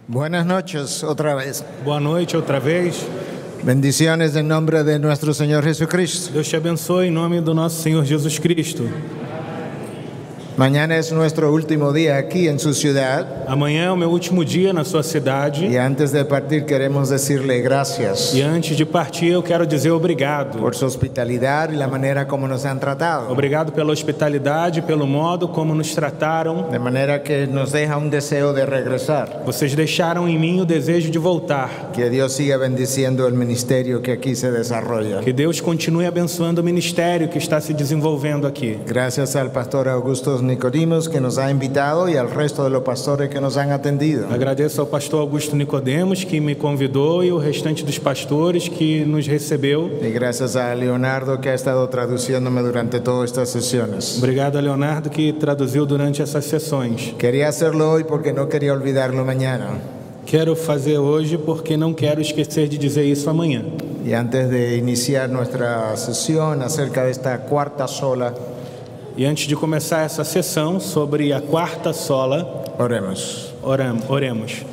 Buenas noches otra vez. Boa noite outra vez. Bendiciones en nombre de nuestro Señor Jesucristo. Deus te abençoe em nome do nosso Senhor Jesus Cristo. Mañana es nuestro último día aquí en su ciudad. Amanhã é o meu último dia na sua cidade. Y antes de partir queremos decirle gracias E antes de partir eu quero dizer obrigado. por su hospitalidad y la manera como nos han tratado. Obrigado pela hospitalidade, pelo modo como nos trataram. De manera que nos deja un deseo de regresar. Vocês deixaram em mim o desejo de voltar. Que Dios siga bendiciendo el ministerio que aquí se desarrolla. Que Deus continue abençoando o ministério que está se desenvolvendo aqui. Gracias al pastor Augusto Nicodimos que nos ha invitado y al resto de los pastores que nos han atendido. Agradeço ao pastor Augusto Nicodemos que me convidou e o restante dos pastores que nos recebeu. Y gracias a Leonardo que ha estado traduciéndome durante todas estas sesiones. Obrigado a Leonardo que traduziu durante essas sessões. Quería hacerlo hoy porque no quería olvidarlo mañana. Quero fazer hoje porque não quero esquecer de dizer isso amanhã. Y antes de iniciar nuestra sesión acerca de esta cuarta sola, E antes de começar essa sessão sobre a quarta sola, oremos. oremos.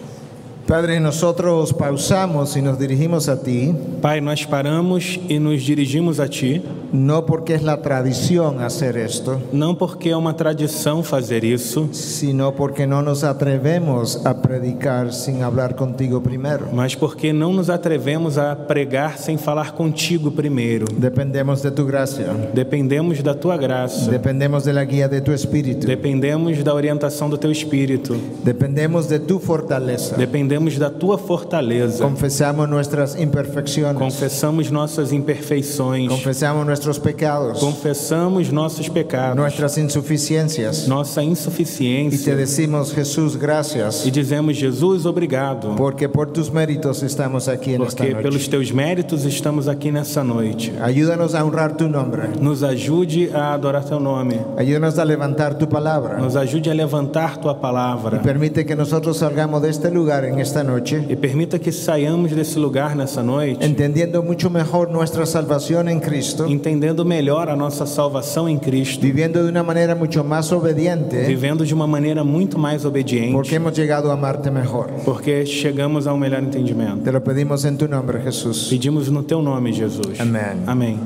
Padre, nosotros pausamos y nos dirigimos a ti, Pai, nós paramos e nos dirigimos a Ti, no porque es la tradición hacer esto, não porque é uma tradição fazer isso, sino porque no nos atrevemos a predicar sin hablar contigo primero. mas porque não nos atrevemos a pregar sem falar contigo primeiro. Dependemos de tu gracia, Dependemos da Tua graça, dependemos de la guía de tu espíritu, dependemos da orientação do Teu Espírito, dependemos de tu fortaleza. dependemos da Tua fortaleza. Confesamos nuestras imperfecciones, Confessamos nossas imperfeições, confesamos nuestros pecados, confessamos nossos pecados, nuestras insuficiencias, nossa y te insuficiência decimos, Jesús, gracias, e dizemos: Jesus, obrigado, porque por tus méritos estamos aquí en esta porque pelos noche. Teus méritos estamos aqui nessa noite. Ayúdanos a honrar tu nombre, Nos ajude a adorar Teu nome, ayúdanos a levantar tu palabra, nos ajude a levantar Tua y palavra permite que nosotros salgamos de este lugar en esta noche e permita que saiamos desse lugar nessa noite entendiendo mucho mejor nuestra salvación en Cristo, entendendo melhor a nossa salvação em Cristo, viviendo de una manera mucho más obediente, vivendo de uma maneira muito mais obediente, porque hemos llegado a amarte mejor. porque chegamos ao melhor entendimento. Te lo pedimos en tu nombre, Jesús. Pedimos no Teu nome, Jesus. Amém. Amém.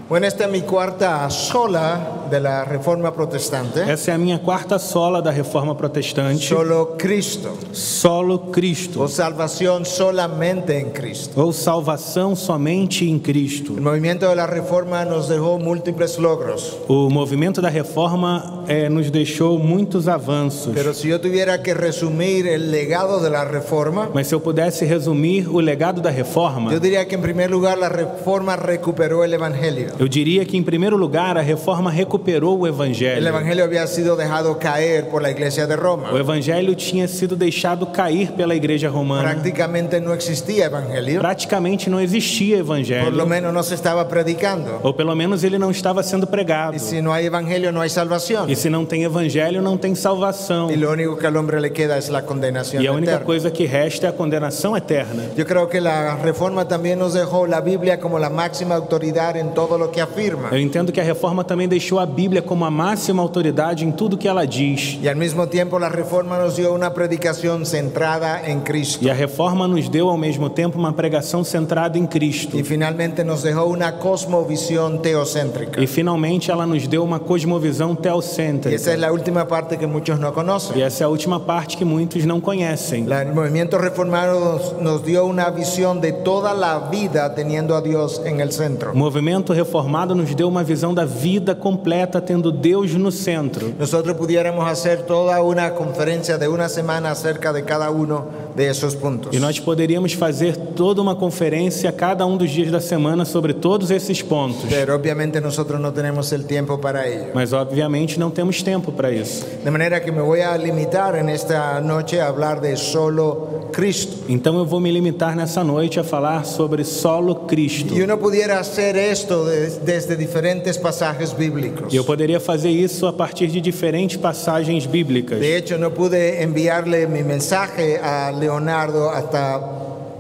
Bueno, esta es mi cuarta sola de la Reforma Protestante. Essa é a minha quarta sola da Reforma Protestante. Solo Cristo, Solo Cristo, o salvación solamente en Cristo. ou salvação somente em Cristo. El movimiento de la Reforma nos dejó múltiples logros, O movimento da Reforma nos deixou muitos avanços. pero si yo tuviera que resumir el legado de la Reforma, Mas se eu pudesse resumir o legado da Reforma, yo diría que en primer lugar la Reforma recuperó el Evangelio. eu diria que, em primeiro lugar, a Reforma recuperou o El Evangelho. Evangelio había sido dejado caer por la Iglesia de O Roma. Evangelho tinha sido deixado cair pela Igreja Romana. Prácticamente no existía Evangelio, Praticamente não existia por lo Evangelho, menos no se estaba predicando. ou pelo menos ele não estava sendo pregado. Y si no hay Evangelio, no hay salvación. E se não tem Evangelho, não tem salvação. Y lo único que al hombre le queda es la condenación E a única eterna. coisa que resta é a condenação eterna. Yo creo que la Reforma también nos dejó la Biblia como la máxima autoridad en todo lo que afirma. Eu entendo que a Reforma também deixou a Bíblia como a máxima autoridade em tudo que ela diz. Y al mismo tiempo la Reforma nos dio una predicación centrada en Cristo. E a Reforma nos deu, ao mesmo tempo, uma pregação centrada em Cristo. Y finalmente nos dejó una cosmovisión teocéntrica. E, finalmente, ela nos deu uma cosmovisão Y esa teocêntrica. es la última parte que muchos no E conocen. essa é a última parte que muitos não conhecem. El movimiento reformado nos dio una visión de toda la vida teniendo a Dios en el centro. O movimento reformado nos deu uma visão da vida completa, tendo Deus no centro. Nosotros pudiéramos hacer toda una conferencia de una semana acerca de cada uno de esos puntos. E nós poderíamos fazer toda uma conferência cada um dos dias da semana sobre todos esses pontos. Pero obviamente nosotros no tenemos el tiempo para ello. Mas, obviamente, não temos tempo para isso. De manera que me voy a limitar en esta noche a hablar de solo Cristo. Então eu vou me limitar nessa noite a falar sobre solo Cristo. Y uno pudiera hacer esto desde diferentes pasajes bíblicos. E eu poderia fazer isso a partir de diferentes passagens bíblicas. De hecho, no pude enviarle mi mensaje a Leonardo hasta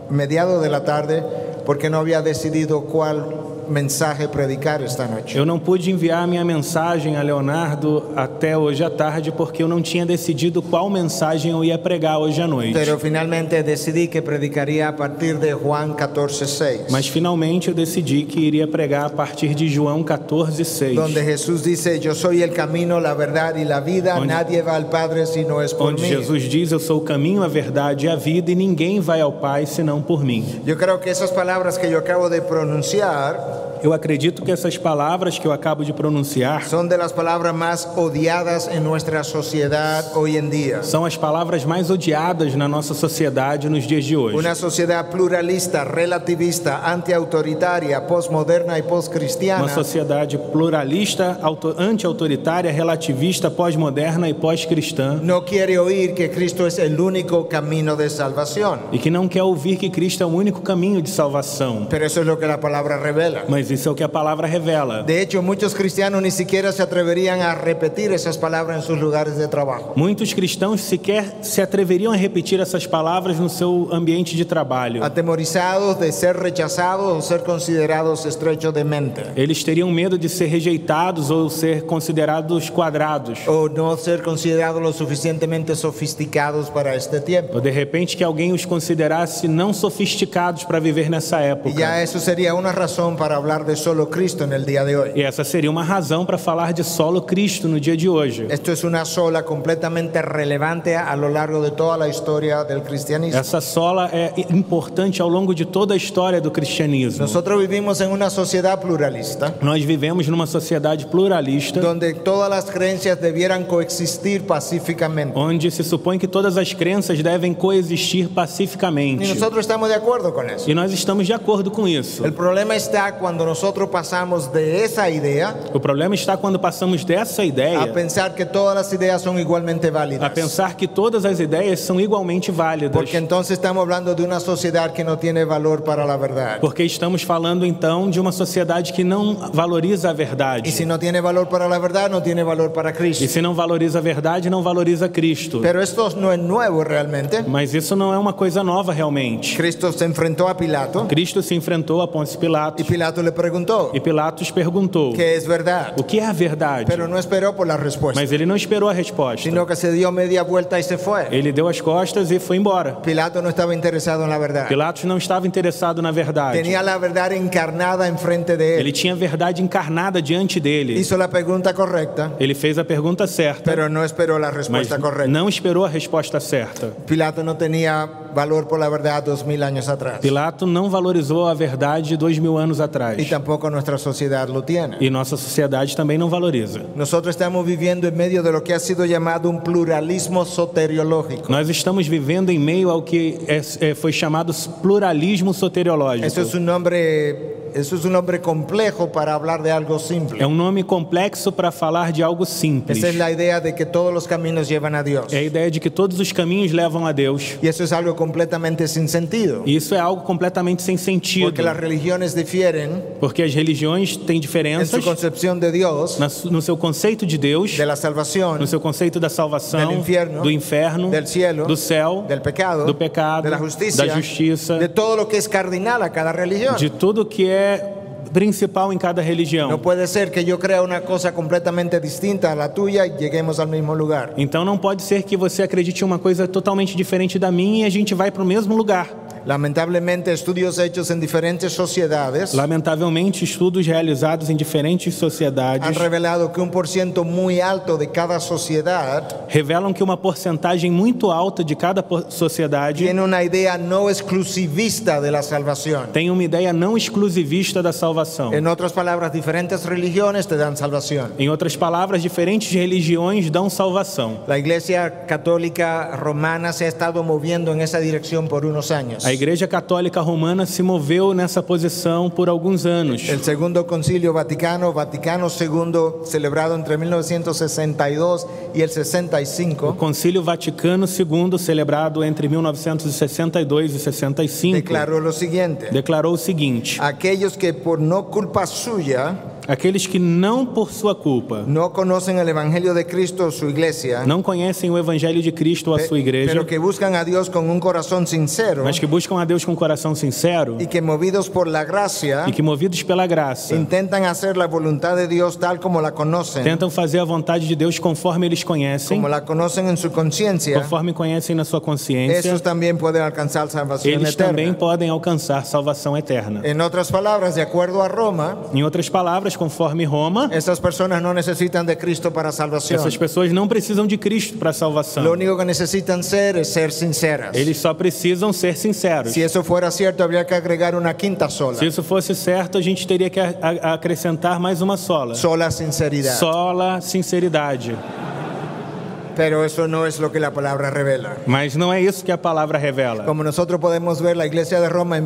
mediados de la tarde porque no había decidido cuál mensaje predicar esta noche. Eu não pude enviar minha mensagem a Leonardo até hoje à tarde porque eu não tinha decidido qual mensagem eu ia pregar hoje à noite. Pero finalmente decidí que predicaría a partir de Juan 14:6. Mas finalmente eu decidi que iria pregar a partir de João 14:6. Donde Jesús dice, yo soy el camino, la verdad y la vida, nadie va al Padre si no es por Onde mí. Jesus diz, eu sou o caminho, a verdade e a vida, e ninguém vai ao Pai senão por mim. Yo creo que esas palabras que yo acabo de pronunciar Eu acredito que essas palavras que eu acabo de pronunciar son de las palabras más odiadas en nuestra sociedad hoy en día. são as palavras mais odiadas na nossa sociedade nos dias de hoje. Una sociedad pluralista, relativista, antiautoritaria, postmoderna y Uma postcristiana sociedade pluralista, anti-autoritária, relativista, pós-moderna e pós-cristã, no quiere oír que Cristo es el único camino de salvación. e que não quer ouvir que Cristo é o único caminho de salvação. Pero eso es lo que la palabra revela. Mas isso é o que a palavra revela. De hecho, muchos cristianos ni siquiera se atreverían a repetir esas palabras en sus lugares de trabajo. Muitos cristãos sequer se atreveriam a repetir essas palavras no seu ambiente de trabalho. Atemorizados de ser rechazados o ser considerados estrechos de mente. Eles teriam medo de ser rejeitados ou ser considerados quadrados. O no ser considerados lo suficientemente sofisticados para este tiempo. Ou de repente que alguém os considerasse não sofisticados para viver nessa Y época. ya eso sería una razón para hablar de solo Cristo en el día de hoy. E essa seria uma razão para falar de solo Cristo no dia de hoje. Esto es una sola completamente relevante a lo largo de toda la historia del cristianismo. Essa sola é importante ao longo de toda a história do cristianismo. Nosotros vivimos en una sociedad pluralista Nós vivemos numa sociedade pluralista, donde todas las creencias debieran coexistir pacíficamente. onde se supõe que todas as crenças devem coexistir Y pacificamente. nosotros estamos de acuerdo con eso. E nós estamos de acordo com isso. El problema está cuando nosotros pasamos de esa idea O problema está quando passamos dessa a ideia pensar que todas las ideas son igualmente a válidas. pensar que todas as ideias são igualmente válidas. Porque entonces estamos hablando de una sociedad que no tiene valor para la verdad. Porque estamos falando então de uma sociedade que não valoriza a Y verdade. si no tiene valor para la verdad, no tiene valor para E Cristo. se não valoriza a verdade, não valoriza Cristo. Pero esto no es nuevo realmente. Mas isso não é uma coisa nova realmente. Cristo se enfrentó a Pilato Cristo se enfrentou a Pôncio y Pilatos Pilato le preguntó e Pilatos perguntou: qué es verdad. o que é a verdade? Pero no esperó por la respuesta, Mas ele não esperou a resposta. sino que se dio media vuelta y se fue. Ele deu as costas e foi embora. Pilato no estaba interesado en la verdad. Pilatos não estava interessado na verdade. Tenía la verdad encarnada enfrente de él. Ele tinha a verdade encarnada diante dele. Hizo la pregunta correcta, Ele fez a pergunta certa, pero no esperó la mas respuesta correcta. não esperou a resposta certa. Pilato no tenía valor por la verdad 2000 años atrás. Pilato não valorizou a verdade 2000 anos Y atrás. tampoco nuestra sociedad lo tiene. E nossa sociedade também não valoriza. Nosotros estamos viviendo en medio de lo que ha sido llamado un pluralismo soteriológico. Nós estamos vivendo em meio ao que foi chamado pluralismo soteriológico. Eso es un nombre complejo para hablar de algo simple. É um nome complexo para falar de algo simples. Esa es la idea de que todos los caminos llevan a Dios. É a ideia de que todos os caminhos levam a Deus. Y eso es algo completamente sin sentido. E isso é algo completamente sem sentido. Porque las religiones difieren Porque as religiões têm en diferenças su concepción de Dios, no seu conceito de Deus, de la salvación, no seu conceito da salvação, Del infierno, do inferno, del cielo, do céu, del pecado, do pecado, de la justicia, da justiça, de todo lo que es cardinal a cada religión. de tudo que é principal em cada religião. No puede ser que yo crea una cosa completamente distinta a la tuya y lleguemos al mismo lugar. Então não pode ser que você acredite em uma coisa totalmente diferente da minha e a gente vai para o mesmo lugar. Lamentablemente, estudios hechos en diferentes sociedades Lamentavelmente, estudos realizados em diferentes sociedades han revelado que un % muy alto de cada sociedad revelam que uma porcentagem muito alta de cada sociedade tiene una idea no exclusivista de la salvación. tem uma ideia não exclusivista da salvação. En otras palabras, diferentes religiones te dan salvación. Em outras palavras, diferentes religiões dão salvação. La Iglesia Católica Romana se ha estado moviendo en esa dirección por unos años. A Igreja Católica Romana se moveu nessa posição por alguns anos. El Segundo Concilio Vaticano, Vaticano II, celebrado entre 1962 y el O 65, Concílio Vaticano II, celebrado entre 1962 e 65, declaró lo siguiente: declarou o seguinte: aquellos que por no culpa suya Aqueles que não por sua culpa no conocen el Evangelio de Cristo o su iglesia, não conhecem o Evangelho de Cristo ou a sua igreja, pero que buscan a Dios con un corazón sincero mas que buscam a Deus com um coração sincero y que movidos por la gracia e que, movidos pela graça, intentan hacer la voluntad de Dios tal como la conocen, tentam fazer a vontade de Deus conforme eles conhecem, como la conocen en su conciencia. conforme conhecem na sua consciência, Esos también pueden alcanzar salvación eles também eterna. podem alcançar salvação eterna. En otras palabras, de acuerdo a Roma, Em outras palavras, conforme Roma, estas personas no necesitan de Cristo para salvación. essas pessoas não precisam de Cristo para salvação. Lo único que necesitan ser es ser sinceras. Eles só precisam ser sinceros. Si eso fuera cierto, habría que agregar una quinta sola. Se isso fosse certo, a gente teria que acrescentar mais uma sola. Sola sinceridad. Sola sinceridade. Pero eso no es lo que la palabra revela. Mas não é isso que a palavra revela. Como nosotros podemos ver, la iglesia de Roma, en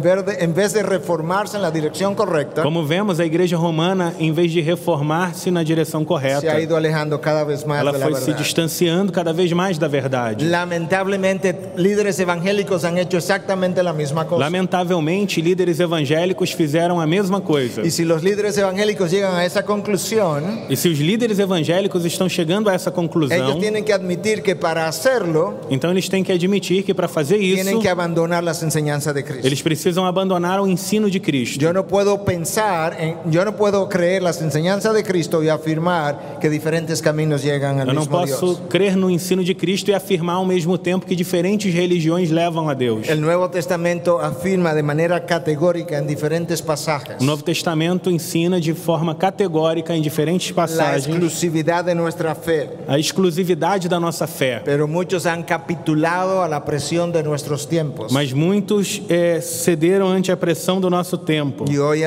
vez de reformarse en la dirección correcta, Como vemos, a igreja romana, em vez de reformar-se na direção correta, se ha ido alejando cada vez más ela de la foi se verdad. distanciando cada vez mais da verdade. Lamentablemente, líderes evangélicos han hecho exactamente la misma cosa. Lamentavelmente, líderes evangélicos fizeram a mesma coisa. Y si los líderes evangélicos llegan a esa conclusión, E se os líderes evangélicos estão chegando a essa ellos conclusão, tienen que admitir que para hacerlo, então eles têm que admitir que para fazer isso, tienen que abandonar las enseñanzas de Cristo. eles precisam abandonar o ensino de Cristo. Yo no puedo creer las enseñanzas de Cristo y afirmar que diferentes caminos llegan al Eu não mismo posso Dios. crer no ensino de Cristo e afirmar ao mesmo tempo que diferentes religiões levam a Deus. El Nuevo Testamento afirma de manera categórica en diferentes pasajes O Novo Testamento ensina de forma categórica em diferentes la passagens exclusividad de nuestra fe, a exclusividade da nossa fé. pero muchos han capitulado a la presión de nuestros tiempos Mas muitos cederam ante a pressão do nosso tempo. y hoy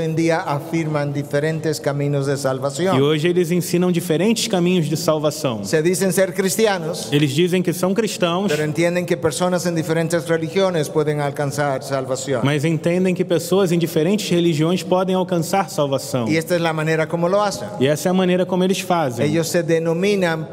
en día afirman diferentes caminos de E salvación. hoje eles ensinam diferentes caminhos de salvação. Se dicen ser cristianos, Eles dizem que são cristãos, pero entienden que personas en diferentes religiones pueden alcanzar salvación. mas entendem que pessoas em diferentes religiões podem alcançar salvação. Y esta es la manera como lo hacen. E essa é a maneira como eles fazem. Ellos se denominan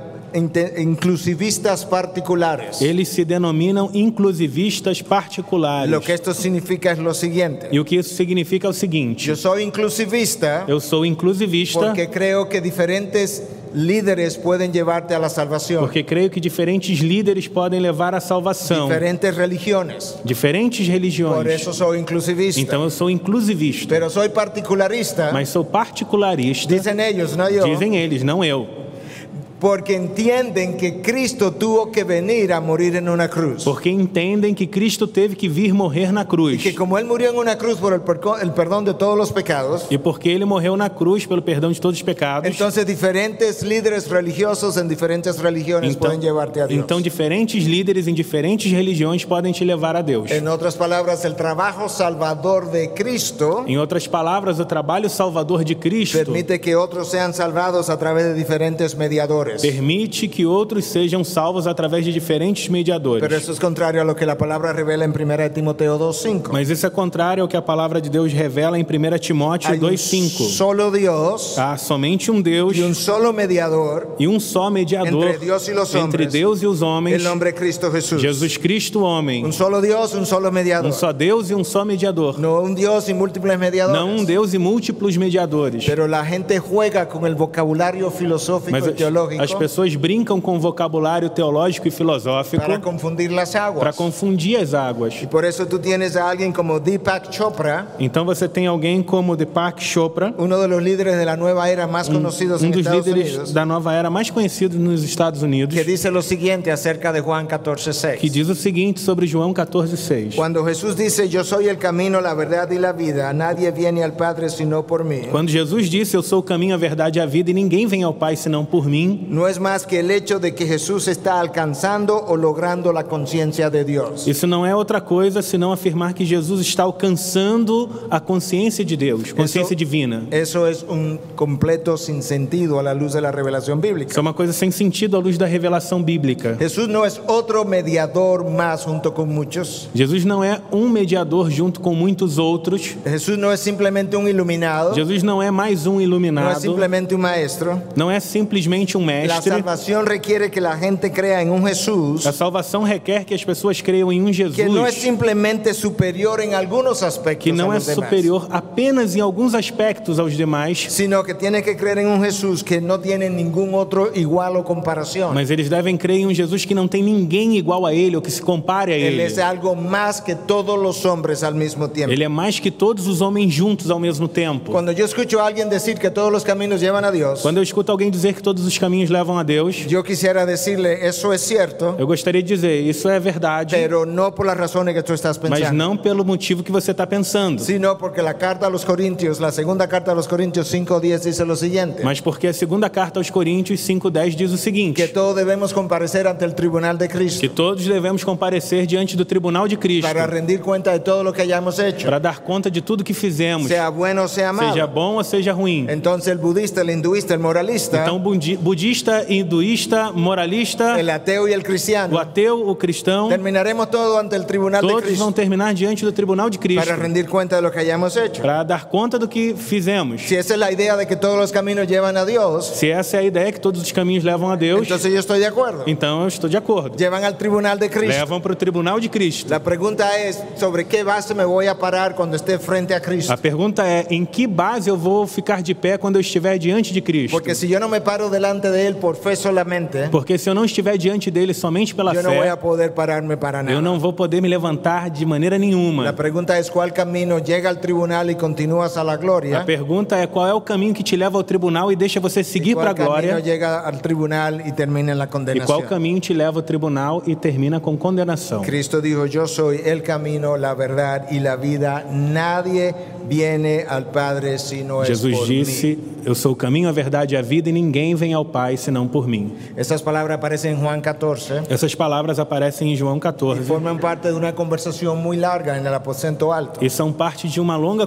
inclusivistas particulares. Eles se denominam inclusivistas particulares. Lo que esto significa es lo siguiente. E o que isso significa é o seguinte: Yo soy inclusivista eu sou inclusivista porque creo que diferentes líderes pueden llevarte a la salvación. porque creio que diferentes líderes podem levar à salvação. Diferentes religiones. Diferentes Por religiões. eso soy inclusivista. Então eu sou inclusivista, Pero soy particularista, mas sou particularista, dicen ellos, no yo, dizem eles, não eu. porque entienden que Cristo tuvo que venir a morir en una cruz. Porque entendem que Cristo teve que vir morrer na Y cruz. que como Él murió en una cruz por el perdón de todos los pecados, E porque ele morreu na cruz pelo perdão de todos os pecados, entonces diferentes líderes religiosos en diferentes religiones pueden llevarte a Dios. então diferentes líderes em diferentes religiões podem te levar a Deus. En otras palabras, el trabajo salvador de Cristo Em outras palavras, o trabalho salvador de Cristo permite que otros sean salvados a través de diferentes mediadores. permite que outros sejam salvos através de diferentes mediadores. Pero eso es contrario a lo que la palabra revela en 1 Timoteo 2:5. Mas isso é contrário ao que a palavra de Deus revela em 1 Timóteo Hay un 2,5. solo Dios Há somente um Deus y un solo mediador e um só mediador entre Dios y los entre hombres, Deus e os homens, el nombre Cristo Jesús. Jesus Cristo, homem. Un solo Dios, un solo mediador. Um só Deus e um só mediador. No un Dios y múltiples mediadores. Não um Deus e múltiplos mediadores. Pero la gente juega con el vocabulario filosófico Mas y teológico as pessoas brincam com vocabulário teológico e filosófico para confundir las para aguas. confundir as águas. Y por eso tú tienes a alguien como Deepak Chopra, Então você tem alguém como Deepak Chopra, uno de los líderes de la nueva era más conocidos en dos Estados líderes Unidos, da nova era mais conhecidos nos Estados Unidos, que dice lo siguiente acerca de Juan 14:6. que diz o seguinte sobre João 14,6. Cuando Jesús dice, yo soy el camino, la verdad y la vida, nadie viene al Padre sino por mí, Quando Jesus disse, eu sou o caminho, a verdade e a vida, e ninguém vem ao Pai senão por mim, no es más que el hecho de que Jesús está alcanzando o logrando la conciencia de Dios. isso não é outra coisa senão afirmar que Jesus está alcançando a consciência de Deus, consciência divina. Eso es un completo sinsentido a la luz de la revelación bíblica. Isso é uma coisa sem sentido à luz da revelação bíblica. Jesús no es otro mediador más junto con muchos. Jesus não é um mediador junto com muitos outros. Jesús no es simplemente un iluminado, Jesus não é mais um no es iluminado, simplemente un maestro. não é simplesmente um La mestre. salvación requiere que la gente crea en un Jesús A salvação requer que as pessoas creiam em um que no es Jesus simplemente superior en algunos aspectos que não a é los demás, superior apenas em alguns aspectos aos demais, sino que tiene que creer en un Jesús que no tiene ningún otro igual o comparación. mas eles devem crer em um Jesus que não tem ninguém igual a ele ou que se compare a Él ele. es algo más que todos los hombres al mismo tiempo. Ele é mais que todos os homens juntos ao mesmo tempo. Cuando yo escucho a alguien decir que todos los caminos llevan a Dios, Quando eu escuto alguém dizer que todos os caminhos levam a Deus, yo quisiera decirle, eso es cierto, eu gostaria de dizer, isso é verdade, pero no por las razones que tú estás mas pensando, não pelo motivo que você está pensando, sino porque la carta a los Corintios, la segunda carta a los Corintios 5:10 dice lo siguiente, mas porque a segunda carta aos Coríntios 5:10 diz o que seguinte, todos debemos comparecer ante el tribunal de Cristo que todos devemos comparecer diante do tribunal de Cristo para rendir cuenta de todo lo que hayamos hecho, para dar conta de tudo que fizemos, sea bueno o sea seja malo. bom ou seja ruim. Entonces el budista, el hinduista, el moralista, Então, budista, hinduísta, moralista, el ateo y el o cristiano, ateu, o cristão, terminaremos todo ante el tribunal de todos vão Cristo terminar diante do tribunal de Cristo para rendir cuenta de lo que hayamos hecho. para dar conta do que fizemos. Si esa es la idea de que todos los caminos llevan a Dios, Se essa é a ideia que todos os caminhos levam a Deus, entonces yo estoy de acuerdo. então eu estou de acordo. Llevan al tribunal de Cristo. Levam para o tribunal de Cristo. La pregunta es, ¿sobre qué base me voy a parar cuando esté frente a Cristo? A pergunta é, em que base eu vou ficar de pé quando eu estiver diante de Cristo? Porque si yo no me paro delante de Él por fe solamente, Porque se eu não estiver diante dele somente pela yo no voy fé, a poder pararme para nada. eu não vou poder me levantar de maneira La nenhuma. pregunta es, ¿cuál camino llega al tribunal y continúas a la A gloria? pergunta é qual é o caminho que te leva ao tribunal e deixa você seguir para a ¿Cuál camino glória? llega al tribunal y termina en la E qual condenación? caminho te leva ao tribunal e termina com condenação? Cristo dijo, yo soy el camino, la verdad y la vida. Nadie viene al Padre si no es Jesus por mí. disse, eu sou o caminho, a verdade e a vida e ninguém vem ao Pai senão por mim. Estas palabras aparecen en Juan 14 Essas palavras aparecem em João y 14 forman parte de una conversación muy larga en el aposento alto. e são parte de uma longa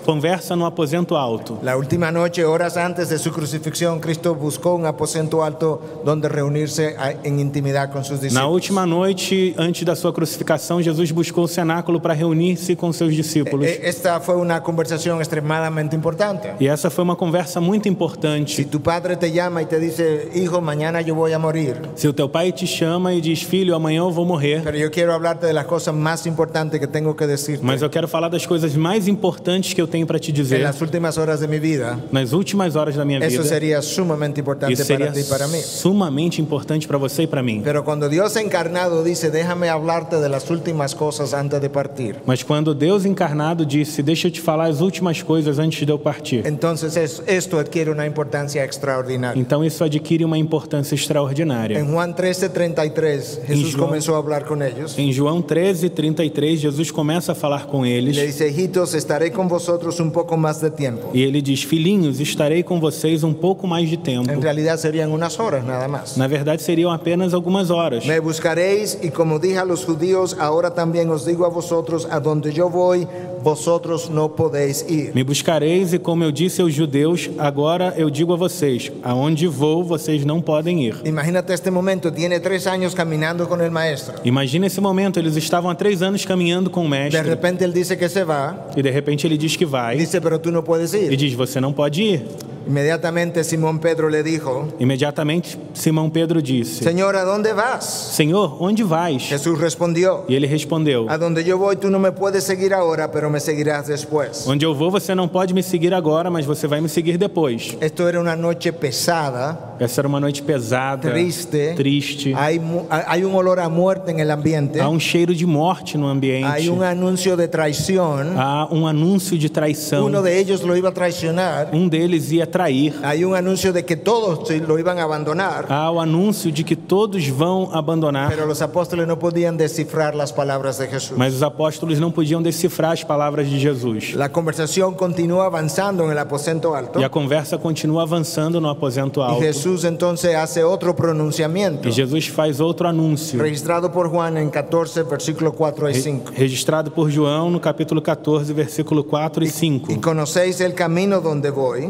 conversa no aposento alto. La última noche, horas antes de su crucifixión, Cristo buscó un aposento alto donde reunirse en intimidad con sus Na discípulos. última noite, antes da sua crucificação, Jesus buscou o cenáculo para reunir-se com seus discípulos. Esta fue una conversación extremadamente importante. E essa foi uma conversa muito Si importante. tu padre te llama y te dice, hijo, mañana yo voy a morir, Se o teu pai te chama e diz, filho, amanhã eu vou morrer, pero yo quiero hablarte de las cosas más importantes que tengo que decirte mas eu quero falar das coisas mais importantes que eu tenho para te en dizer las últimas horas de mi vida, nas últimas horas da minha eso vida. sería sumamente importante Isso para seria ti y para mí. sumamente importante para você e para mim. Pero cuando Dios encarnado dice, déjame hablarte de las últimas cosas antes de partir, Mas quando Deus encarnado disse, deixa eu te falar as últimas coisas antes de eu partir, entonces esto adquiere una importancia extraordinaria. então isso adquire uma importância extraordinária. En Juan 13:33, Jesús João- comenzó a hablar con ellos. Em João 13:33, Jesus começa a falar com Y eles le dice, hijitos, estaré con vosotros un poco más de tiempo. e ele diz, filhinhos, estarei com vocês um pouco mais de tempo. En realidad serían unas horas nada más. Na verdade, seriam apenas algumas horas. Me buscaréis y como dije a los judíos, ahora también os digo a vosotros, a donde yo voy, vosotros no podéis ir. Me buscareis e como eu disse aos judeus, agora eu digo a vocês, aonde vou, vocês não podem ir. Imagínate este momento, tiene 3 años caminando con el maestro. Imagina esse momento, eles estavam há 3 anos caminhando com o De mestre repente él dice que se va, e de repente ele diz que vai dice, pero tú no puedes e ir. diz, você não pode ir. Inmediatamente Simón Pedro le dijo, Imediatamente Simão Pedro disse, Señor, ¿a dónde vas? Senhor, onde vais? Jesús respondió, E ele respondeu, a donde yo voy tú no me puedes seguir ahora, pero me seguirás después. onde eu vou você não pode me seguir agora, mas você vai me seguir depois. Esto era una noche pesada, Essa era uma noite pesada, triste. triste. Hay un olor a muerte en el ambiente. Há um cheiro de morte no ambiente. Hay un anuncio de traición. Há um anúncio de traição. Uno de ellos lo iba a traicionar. Um deles ia trair. Hay un anuncio de que todos lo iban a abandonar. Há o anúncio de que todos vão abandonar. Pero los apóstoles no podían descifrar las palabras de Jesús. Mas os apóstolos não podiam decifrar as palavras de Jesus. La conversación continúa avanzando en el aposento alto. E a conversa continua avançando no aposento Y alto. Jesús entonces hace otro pronunciamiento. E Jesus faz outro anúncio, Registrado por Juan en 14, versículo 4 y 5. registrado por João no capítulo 14, versículo 4 e 5. Y conocéis el camino donde voy.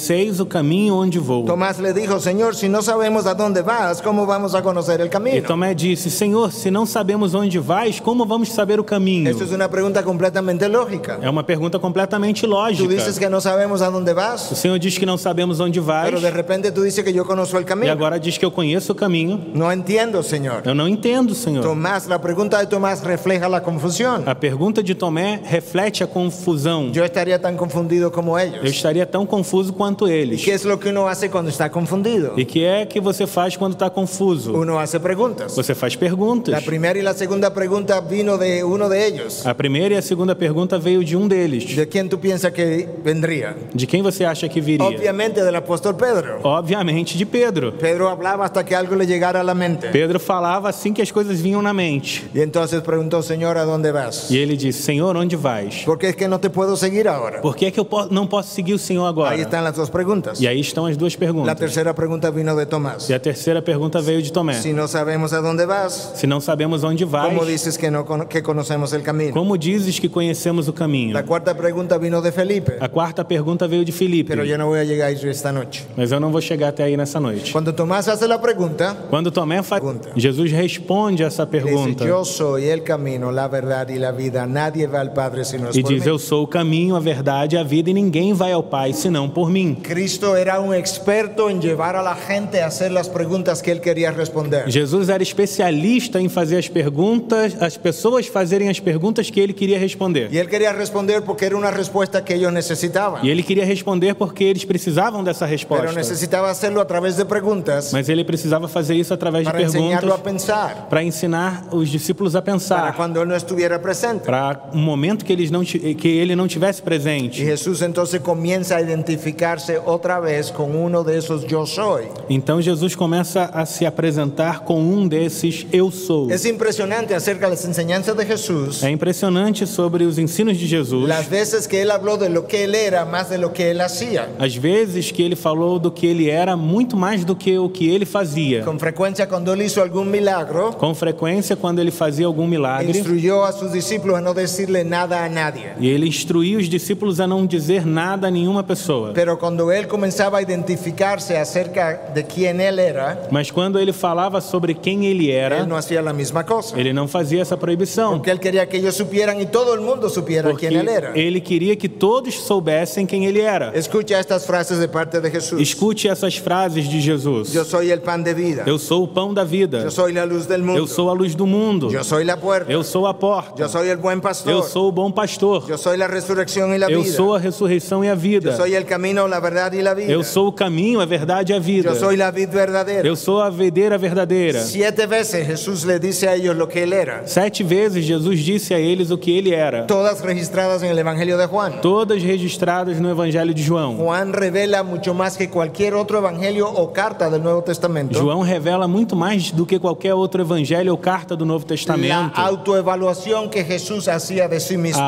conheceis o caminho onde vou. Tomás le dijo, Señor, si no sabemos a dónde vas, ¿cómo vamos a conocer el E camino? Tomé disse, Senhor, se não sabemos onde vais, como vamos saber o caminho? Esto es una pregunta completamente lógica. É uma pergunta completamente Tú lógica. dices que no sabemos a dónde O vas, Senhor diz que não sabemos onde vais, pero de repente tú dices que yo conozco el e camino. agora diz que eu conheço o caminho. No entiendo, Señor. Eu não entendo, Senhor. Tomás, la pregunta de Tomás refleja la confusión. A pergunta de Tomé reflete a confusão. Yo estaría tan confundido como Eu ellos. estaria tão confuso quanto ¿Y eles. qué es lo que uno hace cuando está confundido? E que é que você faz quando está confuso? Uno hace preguntas. Você faz perguntas. La primera y la segunda pregunta vino de uno de ellos. A primeira e a segunda pergunta veio de um deles. ¿De quién tú piensas que vendría? De quem você acha que viria? Obviamente del apóstol Pedro. Obviamente de Pedro. Pedro hablaba hasta que algo le llegara a la mente. Pedro falava assim que as coisas vinham na mente. Y entonces preguntó, Señor, ¿a dónde vas? E ele disse, Senhor, onde vais? Porque es que no te puedo seguir ahora. Por que é que eu não posso seguir o Senhor agora? Ahí están las dos preguntas. E aí estão as duas La perguntas. tercera pregunta vino de Tomás. E a terceira pergunta veio de Tomé. Si no sabemos a dónde vas, Se não sabemos onde vais, ¿cómo dices que, que conocemos el camino? como dizes que conhecemos o caminho? La cuarta pregunta vino de Felipe. A quarta pergunta veio de Filipe. Pero yo no voy a llegar a eso esta noche. Mas eu não vou chegar até aí nessa noite. Cuando Tomás hace la pregunta, Quando Tomé faz, Pergunta. Jesus responde essa dice, pergunta yo soy el camino, la verdad y la vida. Nadie va al Padre si no es e por diz: mí. Eu sou o caminho, a verdade e a vida, e ninguém vai ao Pai senão por mim. Cristo era un experto en llevar a la gente a hacer las preguntas que él quería responder. Jesus era especialista em fazer as perguntas, as pessoas fazerem as perguntas que ele queria responder. Y él quería responder porque era una respuesta que ellos necesitaban. E ele queria responder porque eles precisavam dessa Pero resposta. necesitaba hacerlo a través de preguntas Mas ele precisava fazer isso através de para enseñarlo a perguntas pensar, para ensinar os discípulos a para pensar, cuando él no estuviera presente. para um momento que ele não tivesse Y presente. Jesús entonces comienza a identificarse otra vez con uno de esos yo soy. Então Jesus começa a se apresentar com um desses eu sou. Es impresionante acerca de las enseñanzas de Jesús, É impressionante sobre os ensinos de Jesus, las veces que él habló de lo que él era más de lo que él hacía. as vezes que ele falou do que ele era muito mais do que o que ele fazia. Con frecuencia cuando él hizo algún milagro, Com frequência, quando ele fazia algum milagre, instruyó a sus discípulos a no decirle nada a nadie. e ele instruía os discípulos a não dizer nada a nenhuma pessoa. Pero cuando él comenzaba a identificarse acerca de quién él era, Mas quando ele falava sobre quem ele era, él no hacía la misma cosa. ele não fazia essa proibição, Porque él quería que ellos supieran y todo el mundo supiera porque quién él era. ele queria que todos soubessem quem ele era. Escucha estas frases de parte de Jesús. Escute essas frases de Jesus. Yo soy el pan de vida. Eu sou o pão da vida. Yo soy la luz del Eu mundo. sou a luz do mundo. Yo soy la puerta. Eu sou a porta. Yo soy el buen Eu pastor. sou o bom pastor. Yo soy la resurrección y la Eu vida. sou a ressurreição e a Yo vida. soy el camino, la verdad y la vida. Eu sou o caminho, a verdade e a vida. Yo soy la vid verdadera. Eu sou a videira verdadeira. 7 veces Jesús le dice a ellos lo que él era. 7 vezes Jesus disse a eles o que ele era. Todas registradas en el Evangelio de Juan. Todas registradas no Evangelho de João. Juan revela mucho más que cualquier otro evangelio o carta del Nuevo Testamento. João revela muito mais do que qualquer outro evangelho ou carta do Novo La Testamento. autoevaluación que Jesús hacía de sí A mismo.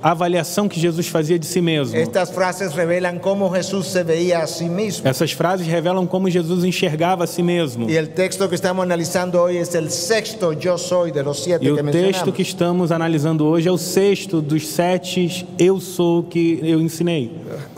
autoavaliação que Jesus fazia de si mesmo. Estas frases revelan cómo Jesús se veía a sí mismo. Essas frases revelam como Jesus enxergava a si mesmo. Y el texto que estamos analizando hoy es el sexto yo soy de los 7 E que o texto mencionamos. que estamos analisando hoje é o 6º dos 7 eu sou que eu ensinei.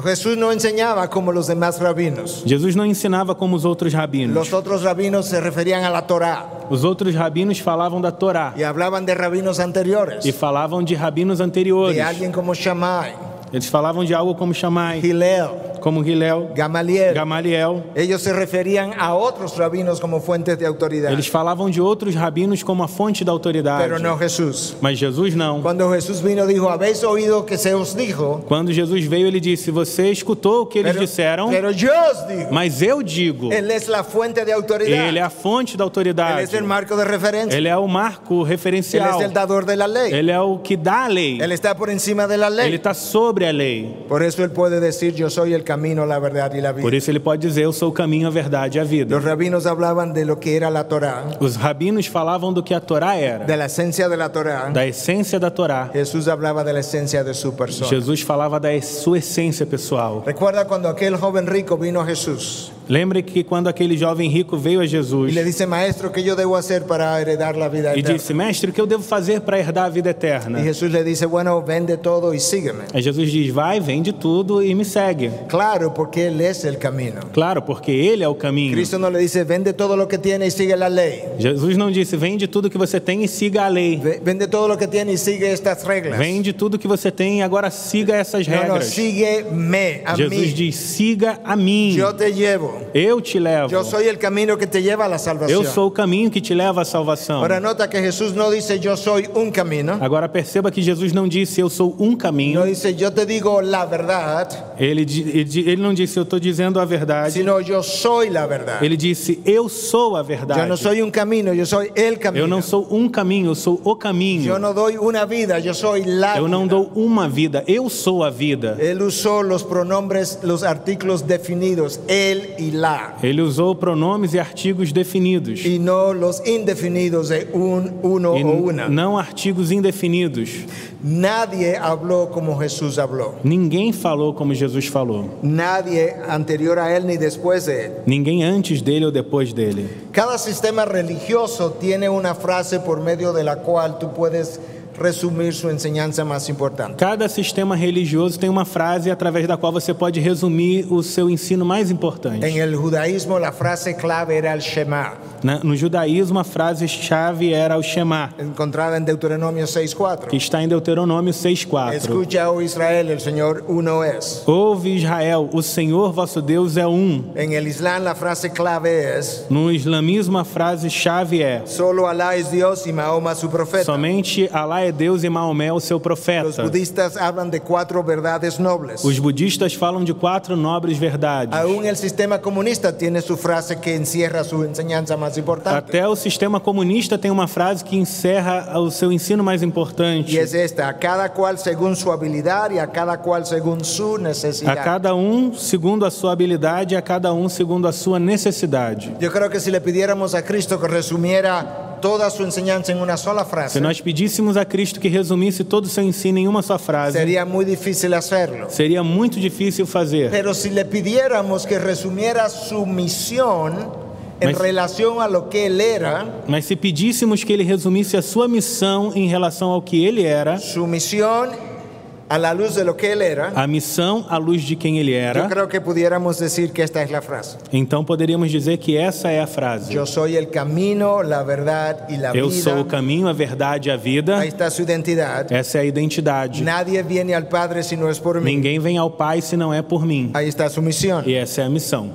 Jesús no enseñaba como los demás rabinos. Jesus não ensinava como os outros rabinos. Los otros rabinos se referían a la Torá Os outros rabinos falavam da Torá y hablaban de rabinos anteriores, e falavam de rabinos anteriores. de alguien como Shammai, Eles falavam de algo como Shammai, Hillel, como Hillel, Gamaliel. Gamaliel. Ellos se referían a otros rabinos como fuentes de autoridad, Eles falavam de outros rabinos como a fonte da autoridade. pero no Jesús. Mas Jesus não. Cuando Jesús vino dijo, habéis oído que se os dijo, Quando Jesus veio, ele disse: Você escutou o que eles disseram, pero yo os digo. mas eu digo. Él es la fuente de autoridad. Ele é a fonte da Él autoridade. es el marco de referencia. Ele é o marco Él referencial. es el dador de la ley. Ele é o que dá a lei. Él está por encima de la Ele ley. está sobre a lei. Por eso él puede decir, yo soy el camino, la verdad y la Por vida. isso ele pode dizer: Eu sou o caminho, a verdade e a vida. Los rabinos hablaban de lo que era la Torá, Os rabinos falavam do que a Torá era, de la esencia de la Torá. da essência da Torá. Jesús hablaba de la esencia de su persona. Jesus falava da sua essência pessoal. Recuerda cuando aquel joven rico vino a Jesús Lembre que quando aquele jovem rico veio a y Jesus le dice, maestro, ¿qué yo debo hacer para heredar la vida e eterna? disse, mestre, o que eu devo fazer para herdar a vida eterna? Y Jesús le dice, bueno, vende todo y sígueme. Aí Jesus diz, vai, vende tudo e me segue. Claro, porque Él es el camino. Claro, porque Ele é o caminho. Cristo no le dice, vende todo lo que tiene y sigue la ley. Jesus não disse, vende tudo que você tem e siga a lei. Vende todo lo que tiene y sigue estas reglas. Vende tudo que você tem e agora siga essas No, no, regras. sígueme a Jesus mí. diz, siga a mim. Yo te llevo. Eu te levo. Yo soy el camino que te lleva a la Eu salvación. sou o caminho que te leva à salvação. Ahora nota que Jesús no dice, yo soy un camino. Agora perceba que Jesus não disse, eu sou um caminho. No dice, yo te digo la verdad, Ele não disse, eu estou dizendo a verdade. sino yo soy la verdad. Ele disse, eu sou a Yo verdade. no soy un camino, yo soy el camino. Eu não sou um caminho, eu sou o caminho. Yo no doy una vida, yo soy la Eu não vida. dou uma vida, eu sou a vida. Él usó los pronombres, los artículos definidos, él y la, Ele usou pronomes e artigos definidos. y no los indefinidos de uno E o una. não artigos indefinidos. Nadie habló como Jesús habló. Ninguém falou como Jesus falou. Nadie anterior a él ni después de él. Ninguém antes dele ou depois dele. Cada sistema religioso tiene una frase por medio de la cual tú puedes resumir su enseñanza más importante. Cada sistema religioso tem uma frase através da qual você pode resumir o seu ensino mais importante. En el judaísmo la frase clave era el Shema, No judaísmo, a frase-chave era o Shema, encontrada en Deuteronomio 6:4. que está em Deuteronômio 6,4. Escucha, oh Israel, el Señor uno es. Ouve Israel, o Senhor vosso Deus é um. En el Islam la frase clave es, No islamismo, a frase-chave é solo Alá es Dios y Mahoma su profeta. somente Alá é Deus e Maomé o seu Los profeta. budistas hablan de 4 verdades nobles. Os budistas falam de 4 nobres verdades. Aún el sistema comunista tiene su frase que encierra su enseñanza más importante. Até o sistema comunista tem uma frase que encerra o seu ensino mais importante. Y es esta: a cada cual según su habilidad y a cada cual según su A necesidad. cada um segundo a sua habilidade, a cada um segundo a sua necessidade. Yo creo que si le pidiéramos a Cristo que resumiera toda su enseñanza en una sola Se frase, nós pedíssemos a Cristo que resumisse todo o seu ensino em uma só frase, sería muy difícil hacerlo. seria muito difícil fazer. Pero si le pidiéramos que resumiera su misión en Mas- relación a lo que él era, Mas se pedíssemos que ele resumisse a sua missão em relação ao que ele era, su misión a la luz de lo que él era, a missão à luz de quem ele yo era, creo que pudiéramos decir que esta es la frase. então poderíamos dizer que essa é a frase. Yo soy el camino, la verdad y la Eu sou o vida. caminho, a verdade e a vida. Ahí está su identidad. Essa é a identidade. Nadie viene al Padre si no es por mí. Ninguém vem ao Pai se não é por mim. Ahí está su misión. E essa é a missão.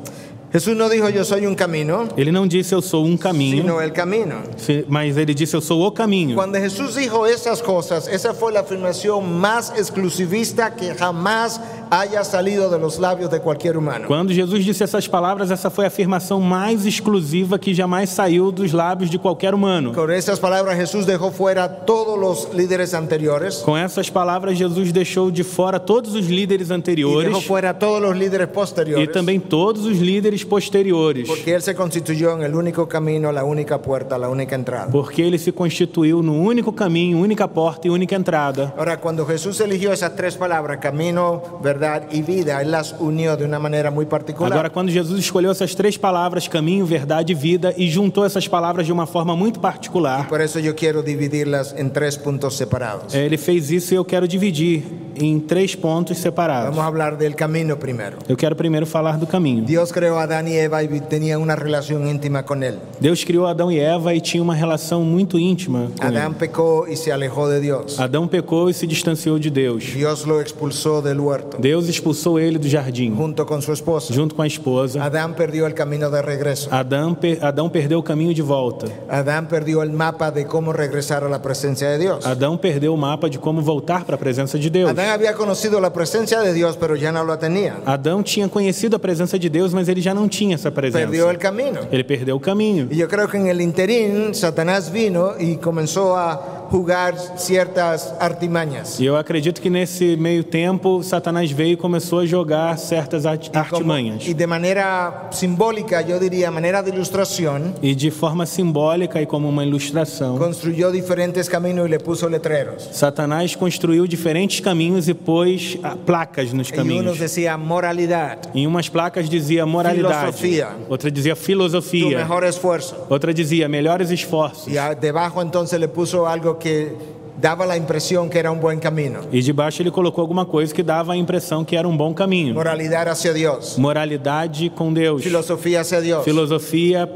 Jesús no dijo yo soy un camino, Ele não disse eu sou um caminho, sino el camino. mas ele disse eu sou o caminho. Cuando Jesús dijo esas cosas, esa fue la afirmación más exclusivista que jamás haya salido de los labios de cualquier humano. Quando Jesus disse essas palavras, essa foi a afirmação mais exclusiva que jamais saiu dos lábios de qualquer humano. Con esas palabras Jesús dejó fuera todos los líderes anteriores Com essas palavras, Jesus deixou de fora todos os líderes y anteriores dejó fuera todos los líderes e posteriores, também todos os líderes posteriores, porque Él se constituyó en el único camino, la única puerta, la única entrada. porque ele se constituiu no único caminho, única porta e única entrada. Ahora, cuando Jesús eligió esas 3 palabras, camino, verdad y vida, Él las unió de una manera muy particular. Agora, quando Jesus escolheu essas 3 palavras, caminho, verdade e vida, e juntou essas palavras de uma forma muito particular, Por eso yo quiero dividirlas en 3 puntos separados. ele fez isso e eu quero dividir em 3 pontos separados. Vamos a hablar del camino primero. Eu quero primeiro falar do caminho. Dios creó a Adán y Eva y tenía una relación íntima con Él. Deus criou Adão e Eva e tinha uma relação muito íntima com Adán ele. pecó y se alejó de Dios. Adão pecou e se distanciou de Deus. Dios lo expulsó del huerto Deus expulsou ele do jardim, junto con su esposa. junto com a esposa. Adán perdió el camino de regreso. Adão perdeu o caminho de volta. Adán perdió el mapa de cómo regresar a la presencia de Dios. Adão perdeu o mapa de como voltar para a presença de Deus. Adán había conocido la presencia de Dios, pero ya no la tenía. Adão tinha conhecido a presença de Deus, mas ele já não tinha essa presença. Perdió el camino. Ele perdeu o caminho. Y yo creo que en el interín Satanás vino y comenzó a jugar ciertas artimañas. E eu acredito que nesse meio tempo, Satanás veio e começou a jogar certas artimanhas. Y de manera simbólica, yo diría, manera de ilustración, E de forma simbólica e como uma ilustração, construyó diferentes caminos y le puso letreros. Satanás construiu diferentes caminhos e pôs placas nos Y unos caminhos. decía moralidad, Em umas placas dizia moralidade, Filosofia. outra dizia tu filosofia, mejor esfuerzo. outra dizia melhores esforços. Y debajo entonces le puso algo que daba la impresión que era un buen camino. E debaixo ele colocou alguma coisa que dava a impressão que era um bom caminho. Moralidad hacia Dios, Moralidade com Deus, filosofía hacia Dios, filosofia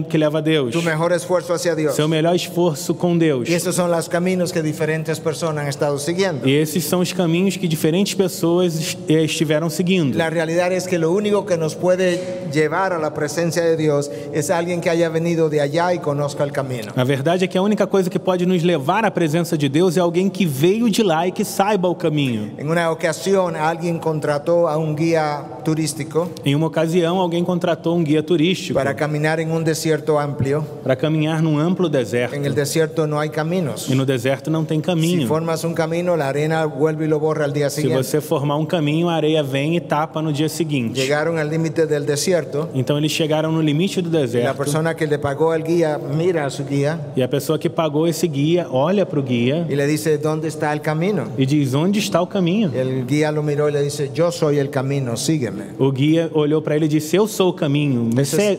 que leva a Deus, tu mejor esfuerzo hacia Dios. seu melhor esforço com Deus. Y esos son los caminos que diferentes personas han estado siguiendo. E esses são os caminhos que diferentes pessoas estiveram seguindo. La realidad es que lo único que nos puede llevar a la presencia de Dios es alguien que haya venido de allá y conozca el camino. A verdade é que a única coisa que pode nos levar à presença de Deus é alguém que veio de lá e que saiba o caminho. En una ocasión alguien contrató a un guía turístico Em uma ocasião, alguém contratou um guia turístico para caminar en un desierto amplio. para caminhar num amplo deserto. En el desierto no hay caminos. E no deserto não tem Si caminho. formas un camino, la arena vuelve y lo borra al día Se siguiente. você formar um caminho, a areia vem e tapa no dia seguinte. Llegaron al límite del desierto Então eles chegaram no limite do y la deserto persona que le pagó al guía mira a su guía e a pessoa que pagou esse guia olha para o guia y le dice, ¿dónde está el camino? e diz: onde está o caminho? El guía lo miró y le dice, yo soy el camino, sígueme. O guia olhou para ele e disse: eu sou o caminho,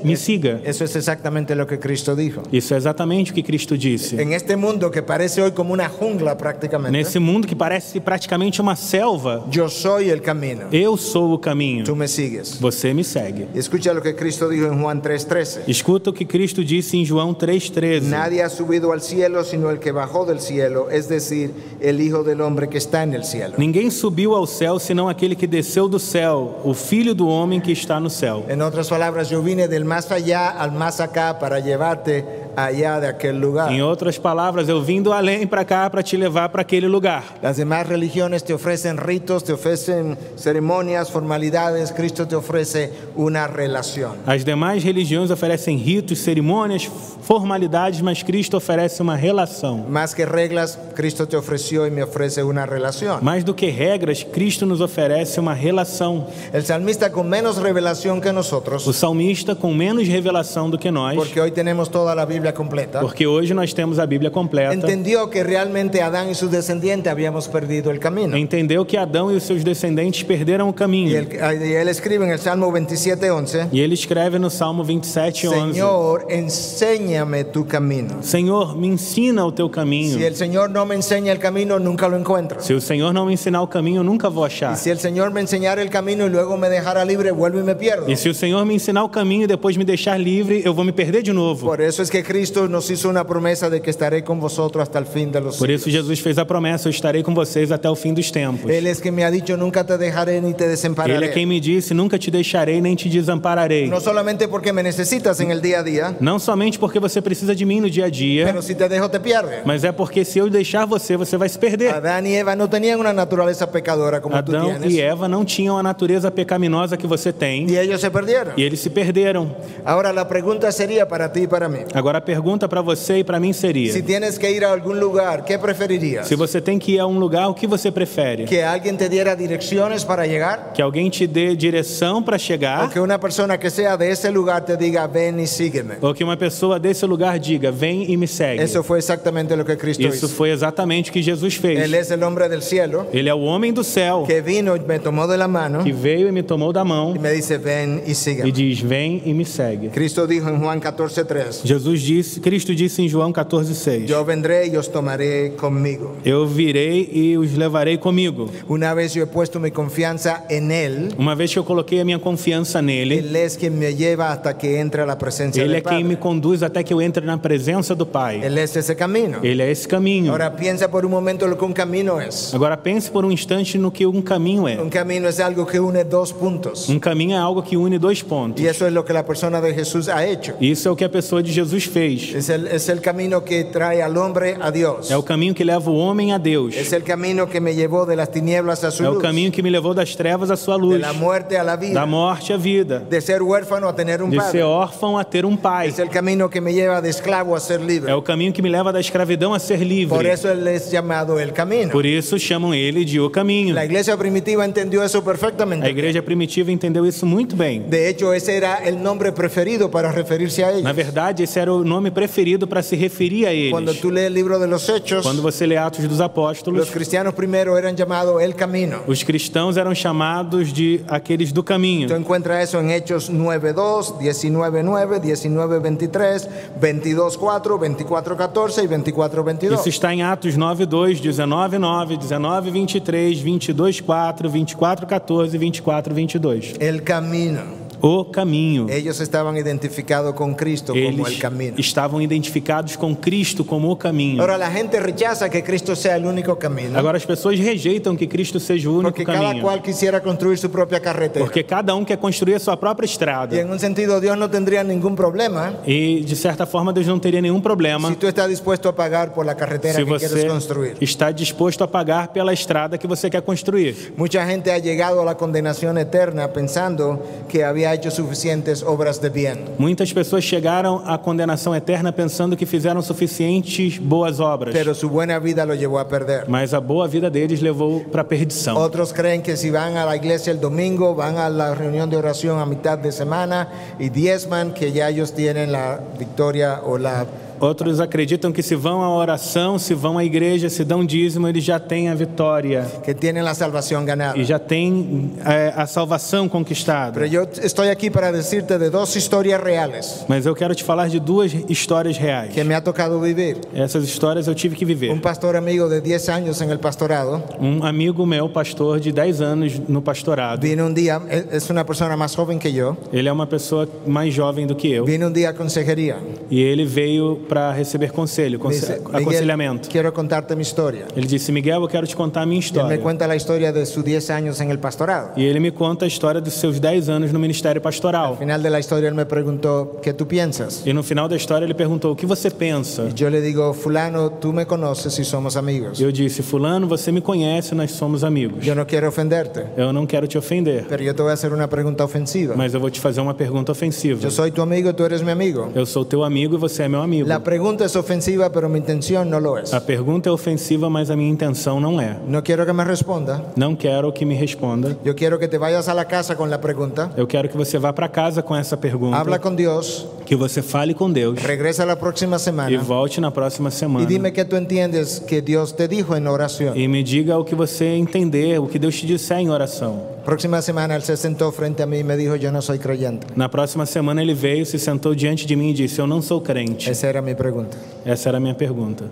me siga. Eso es exactamente lo que Cristo dijo. Isso é exatamente o que Cristo disse. En este mundo que parece hoy como una jungla prácticamente, Nesse mundo que parece praticamente uma selva, yo soy el camino, eu sou o caminho, tú me sigues. você me segue. Y escucha lo que Cristo dijo en Juan 3:13. Escuta o que Cristo disse em João 3,13. Nadie ha subido al cielo sino el que bajó del cielo, es decir, el Hijo del Hombre que está en el cielo. Ninguém subiu ao céu senão aquele que desceu do céu, o Filho do Homem que está no céu. En otras palabras, yo vine del más allá al más acá para llevarte allá de aquel lugar. Em outras palavras, eu vim do além para cá para te levar para aquele lugar. Las demás religiones te ofrecen ritos, te ofrecen ceremonias, formalidades. Cristo te ofrece una relación. As demais religiões oferecem ritos, cerimônias, formalidades, mas Cristo oferece uma relação. Más que reglas, Cristo te ofreció y me ofrece una relación. Mais do que regras, Cristo nos oferece uma relação. El salmista con menos revelación que O nosotros, salmista com menos revelação do que nós, porque hoy tenemos toda la Biblia completa, porque hoje nós temos a Bíblia completa, entendió que realmente Adán y sus descendientes habíamos perdido el camino. entendeu que Adão e os seus descendentes perderam o Y caminho. él escribe en el Salmo 27:11, E ele escreve no Salmo 27:11: Señor, enséñame tu camino. Senhor, me ensina o teu Si caminho. el Señor no me enseña el camino, nunca lo encuentro. Se o Senhor não me ensinar o caminho, eu nunca vou Y achar. si el Señor me enseñara el camino y luego me dejara libre, vuelvo y me pierdo. E se o Senhor me ensinar o caminho e depois me deixar livre, eu vou me perder de novo. Por eso es que Cristo nos hizo una promesa de que estaré con vosotros hasta el fin de los Por siglos. isso Jesus fez a promessa: eu estarei com vocês até o fim dos tempos. Él es que me ha dicho, nunca te dejaré ni te Ele é desampararé. quem me disse: nunca te deixarei nem te desampararei. No solamente porque me necesitas en el día a día, Não somente porque você precisa de mim no dia a dia, pero si te dejo te pierdes. mas é porque se eu deixar você, você vai se perder. Adán y Eva no tenían una naturaleza pecadora como tú Adão tienes, e Eva não tinham a natureza pecaminosa que você tem, y ellos se perdieron. e eles se perderam. Ahora la pregunta sería para ti y para mí. Agora a pergunta para você e para mim seria: Si tienes que ir a algún lugar, ¿qué preferirías? se você tem que ir a um lugar, o que você prefere? ¿Que alguien te diera direcciones para llegar? Que alguém te dê direção para ¿O chegar? que una persona que sea de ese lugar te diga, ven y sígueme? Ou que uma pessoa desse lugar diga: vem e me segue? Eso fue exactamente lo que Cristo Isso hizo. foi exatamente o que Jesus fez. Él es el hombre del cielo Ele é o homem do céu que vino y me tomó de la mano que veio e me tomou da mão y me dice, ven y e sígueme. diz: vem e me segue. Cristo dijo en Juan 14:3, Cristo disse em João 14,6: yo vendré y os tomaré conmigo. eu virei e os levarei comigo. Una vez yo he puesto mi confianza en Él, Uma vez que eu coloquei a minha confiança nele, Él es quien me lleva hasta que entre a la presencia ele del é quem me Padre. conduz até que eu entre na presença do Pai. Él es ese camino. Ele é esse caminho. Ahora piensa por un momento lo que un camino es. Agora pense por um instante no que um caminho é. Un camino es algo que une dos puntos. Um caminho é algo que une dois pontos. Y eso es lo que la persona de Jesús ha hecho. Isso é o que a pessoa de Jesus Él fez. Es el camino que trae al hombre a Dios. É o caminho que leva o homem a Deus. Es el camino que me llevó de las tinieblas a su É o luz, caminho que me levou das trevas à sua de luz, la muerte a la da vida, morte à vida, de ser huérfano a tener un de ser padre. órfão a ter um pai. Es el camino que me lleva de esclavo a ser libre. É o caminho que me leva da escravidão a ser Por livre. eso él es llamado el camino. Por isso chamam ele de o caminho. La iglesia primitiva entendió eso A perfectamente. igreja primitiva entendeu isso muito bem. De hecho, ese era el nombre preferido para referirse a Na ellos. verdade, esse era o nome preferido para se referir a Cuando eles. tú lees el libro de los Hechos, Quando você lê Atos dos los Apóstolos, cristianos primero eran llamados el camino. os cristãos eram chamados de aqueles do caminho. Tú encuentras eso en Hechos 9:2, 19:9, 19:23, 22:4, 24:14 y 24:22. Isso está em Atos 9:2, 19:9, 19:23, 22:4, 24:14 e 24:22. El camino. O caminho. Ellos estaban identificados con Cristo como el Eles camino. estavam identificados com Cristo como o caminho. Ahora la gente rechaza que Cristo sea el único camino, Agora as pessoas rejeitam que Cristo seja o único porque cada caminho. cual quisiera construir su propia carretera. Porque cada um quer construir a sua própria Y estrada. en un sentido Dios no tendría ningún problema E, de certa forma, Deus não teria nenhum problema si tú estás dispuesto a pagar por la carretera se que quieres você construir. está disposto a pagar pela estrada que você quer construir. Mucha gente ha llegado a la condenación eterna pensando que había hecho suficientes obras de bien. Muitas pessoas chegaram à condenação eterna pensando que fizeram suficientes boas obras, Pero su buena vida lo llevó a perder. mas a boa vida deles levou para a perdição. Otros creen que si van a la iglesia el domingo, van a la reunión de oración a mitad de semana y diezman, que ya ellos tienen la victoria o la... Outros acreditam que se vão à oração, se vão à igreja, se dão dízimo, eles já têm a vitória que tienen la salvación ganada. e já têm a salvação conquistada. Pero yo estoy aquí para decirte de dos historias reales Mas eu quero te falar de duas histórias reais. que me ha tocado vivir. Essas histórias eu tive que viver. Un pastor amigo de 10 años en el pastorado Um amigo meu, pastor de 10 anos no pastorado, vino un día, es una persona más joven que yo, ele é uma pessoa mais jovem do que eu, vino un día a consejería. e ele veio para receber conselho, Me dice, aconselhamento. quiero contarte mi historia. Ele disse: Miguel, eu quero te contar a minha Él me história. cuenta la historia de sus 10 años en el pastorado. E ele me conta a história dos seus 10 anos no ministério Al pastoral. final de la historia él me preguntó, ¿qué tú piensas? E no final da história ele perguntou: o que você pensa? Yo le digo, fulano, tú me conoces y somos amigos. Eu disse: fulano, você me conhece, nós somos amigos. Yo no quiero ofenderte, Eu não quero te ofender, pero yo te voy a hacer una pregunta ofensiva. mas eu vou te fazer uma pergunta ofensiva. Yo soy tu amigo, tú eres mi amigo. Eu sou teu amigo e você é meu amigo. La pregunta es ofensiva, pero mi intención no lo es. A pergunta é ofensiva, mas a minha intenção não é. No quiero que me responda. Não quero que me responda. Yo quiero que te vayas a la casa con la pregunta. Eu quero que você vá para casa com essa pergunta, Habla con Dios, que você fale com Deus regresa la próxima e semana volte na próxima y semana dime qué tú entiendes que Dios te dijo en oración. e me diga o que você entender, o que Deus te disser em oração. Próxima semana él se sentó frente a mí y me dijo, yo no soy creyente. Na próxima semana ele veio, se sentou diante de mim e disse: eu não sou crente. Esa era mi pregunta. Essa era a minha pergunta.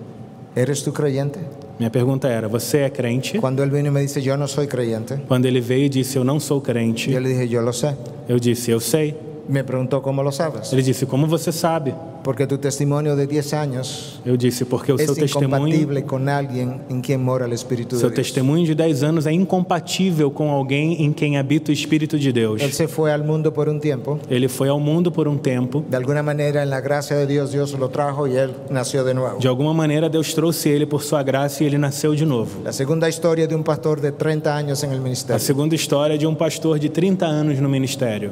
¿Eres tú creyente? Minha pergunta era: você é crente? Cuando él vino y me dice, yo no soy creyente, Quando ele veio e disse: eu não sou crente, yo le dije, yo lo sé. eu disse: eu sei. Me preguntó, ¿cómo lo sabes? Ele disse: como você sabe? Porque tu testimonio de 10 años Eu disse: porque o seu es testemunho, incompatible con alguien en quien mora el Espíritu seu de Dios. testemunho de 10 anos é incompatível com alguém em quem habita o Espírito de Deus. Él se fue al mundo por un tiempo. Ele foi ao mundo por um tempo. De alguna manera, en la gracia de Dios, Dios lo trajo y él nació de nuevo. De alguma maneira, Deus trouxe ele por sua graça e ele nasceu de novo. La segunda historia de un pastor de 30 años en el A ministerio. segunda história é de um pastor de 30 anos no ministério.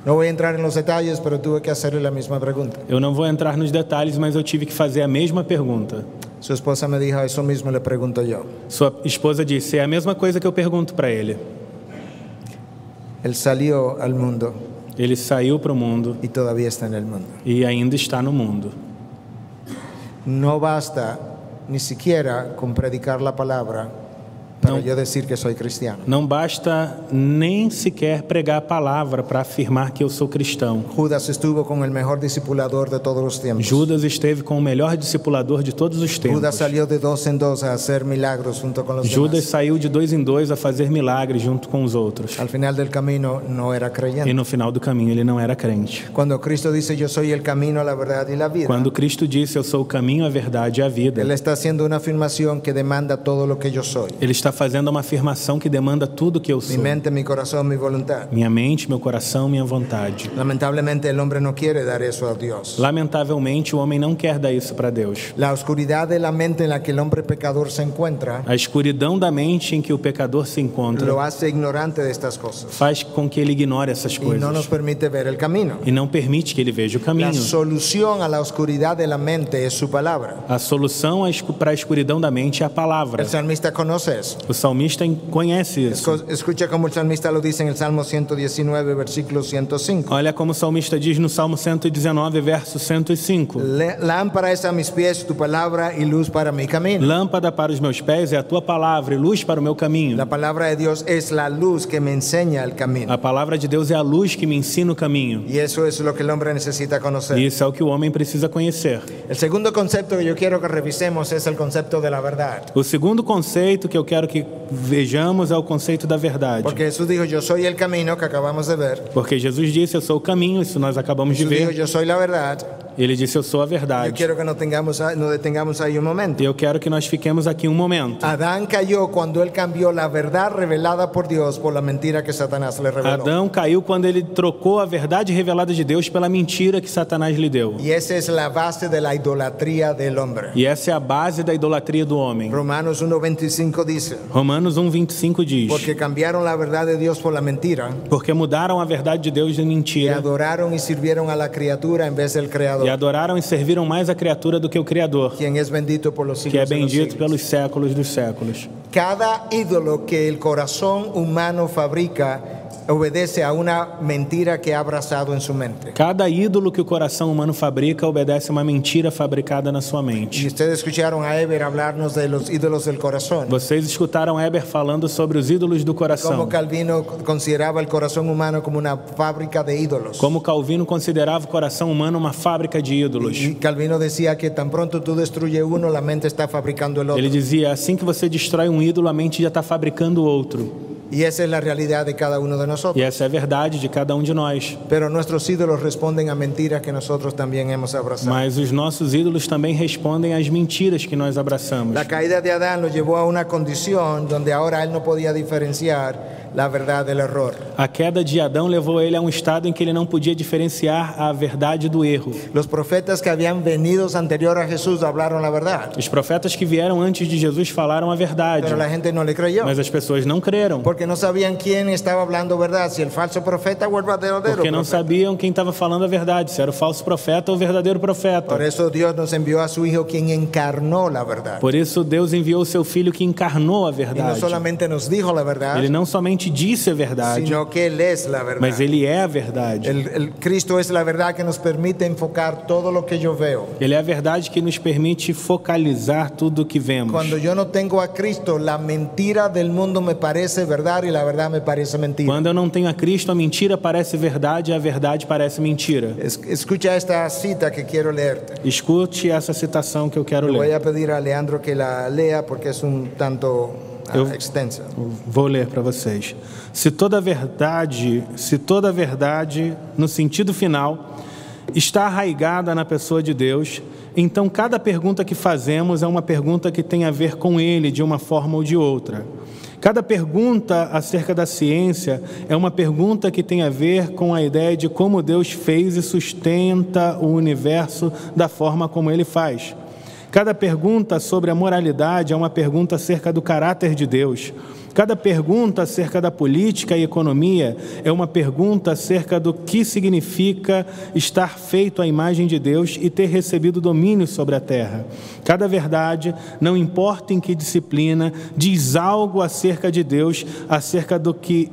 No voy a entrar en los detalles, pero tuve que hacerle la misma pregunta. Eu não vou entrar nos detalhes, mas eu tive que fazer a mesma pergunta. Su esposa me dijo, eso mismo le pregunto yo. Sua esposa disse: é a mesma coisa que eu pergunto para ele. Él salió al mundo Ele saiu para o mundo y todavía está en el mundo. e ainda está no mundo. No basta ni siquiera con predicar la palabra para yo decir que soy cristiano. Não basta nem sequer pregar a palavra para afirmar que eu sou cristão. Judas estuvo con el mejor discipulador de todos los tiempos. Judas esteve com o melhor discipulador de todos os tempos. Judas salió de 2 en 2 a hacer milagros junto con los Judas demás. saiu de 2 em 2 a fazer milagres junto com os outros. Al final del camino no era E creyente. no final do caminho ele não era crente. Cuando Cristo dice yo soy el camino, la verdad y la vida, Quando Cristo disse: eu sou o caminho, a verdade e a vida, Él está haciendo una afirmación que demanda todo lo que yo soy. ele está está fazendo uma afirmação que demanda tudo que eu mi sou. mente, mi corazón, mi voluntad. Minha mente, meu coração, minha vontade. Lamentablemente el hombre no quiere dar eso a Dios. Lamentavelmente, o homem não quer dar isso para Deus. La oscuridad de la mente en la que el hombre pecador se encuentra A escuridão da mente em que o pecador se encontra lo hace ignorante de estas cosas faz com que ele ignore essas y no nos coisas permite ver el camino. e não permite que ele veja o La caminho. solución a la oscuridad de la mente es su palabra. A solução para a escuridão da mente é a palavra. El salmista conoce eso. O salmista conhece isso. Escucha como el salmista lo dice en el Salmo 119, versículo 105. Olha como o salmista diz no Salmo 119, verso 105. Lámpara es a mis pies tu palabra y luz para mi camino. Lâmpada para os meus pés é a tua palavra e luz para o meu caminho. La palabra de Dios es la luz que me enseña el camino. A palavra de Deus é a luz que me ensina o caminho. Y eso es lo que el hombre necesita conocer. E isso é o que o homem precisa conhecer. El segundo concepto que yo quiero que revisemos es el concepto de la verdad. O segundo conceito que eu quero que vejamos é o conceito da verdade. Porque Jesús dijo, yo soy el camino, que acabamos de ver. Porque Jesus disse, eu sou o caminho, isso nós acabamos de Jesús dijo, ver. yo soy la verdad. Ele disse, eu sou a Yo verdade. quiero que nos detengamos ahí un momento. E eu quero que nós fiquemos aqui um momento. Adán cayó cuando él cambió la verdad revelada por Dios por la mentira que Satanás le reveló. Adão caiu quando ele trocou a verdade revelada de Deus pela mentira que Satanás lhe deu. Y esa es la base de la idolatría del hombre. E essa é a base da idolatria do homem. Romanos 1:25 dice, Romanos 1:25 diz: porque cambiaron la verdad de Dios por la mentira porque mudaram a verdade de Deus de y mentira adoraron y sirvieron a la criatura en vez del e Creador, adoraram e serviram mais a criatura do que o Criador, quien es bendito por los que é siglos de los bendito siglos. pelos séculos dos séculos. Cada ídolo que el corazón humano fabrica obedece a una mentira que ha abrazado en su mente. Cada ídolo que o coração humano fabrica obedece a uma mentira fabricada na sua Y mente. ustedes escucharon a Eber hablarnos de los ídolos del corazón. Vocês escutaram Heber falando sobre os ídolos do Como coração. Calvino consideraba el corazón humano como una fábrica de ídolos. Como Calvino considerava o coração humano uma fábrica de ídolos. Y Calvino decía que tan pronto tú destruyes uno, la mente está fabricando el otro. Ele dizia, assim que você destrói um ídolo, a mente já está fabricando outro. Y esa es la realidad de cada uno de E nosotros. essa é a verdade de cada um de nós. Pero nuestros ídolos responden a mentiras que nosotros también hemos abrazado. Mas os nossos ídolos também respondem às mentiras que nós abraçamos. La caída de Adán lo llevó a una condición donde ahora él no podía diferenciar la verdad del error. A queda de Adão levou ele a um estado em que ele não podia diferenciar a verdade do erro. Los profetas que habían venido anterior a Jesús hablaron la verdad, Os profetas que vieram antes de Jesus falaram a verdade, pero la gente no le creyó. mas as pessoas não creram, Porque no sabían quién estaba hablando verdad, si el falso profeta o el verdadero porque não profeta. sabiam quem estava falando a verdade, se era o falso profeta ou o verdadeiro profeta. Por eso Dios nos envió a su Hijo, quien encarnó la verdad. Por isso Deus enviou o seu Filho que encarnou a Y no verdade. solamente nos dijo la verdad, Ele não somente disse a verdade, sino que Él es la verdad. mas Ele é a verdade. El Cristo es la verdad que nos permite enfocar todo lo que yo veo. Ele é a verdade que nos permite focalizar tudo o que vemos. Cuando yo no tengo a Cristo, la mentira del mundo me parece verdad y la verdad me parece mentira. Quando eu não tenho a Cristo, a mentira parece verdade e a verdade parece mentira. Escucha esta cita que quiero leerte. Escute essa citação que eu quero Voy ler. a pedir a Leandro que la lea porque es un tanto extensa. Vou ler para vocês. Se toda verdade, no sentido final, está arraigada na pessoa de Deus, então cada pergunta que fazemos é uma pergunta que tem a ver com Ele de uma forma ou de outra. Cada pergunta acerca da ciência é uma pergunta que tem a ver com a ideia de como Deus fez e sustenta o universo da forma como Ele faz. Cada pergunta sobre a moralidade é uma pergunta acerca do caráter de Deus. Cada pergunta acerca da política e economia é uma pergunta acerca do que significa estar feito à imagem de Deus e ter recebido domínio sobre a terra. Cada verdade, não importa em que disciplina, diz algo acerca de Deus, acerca do que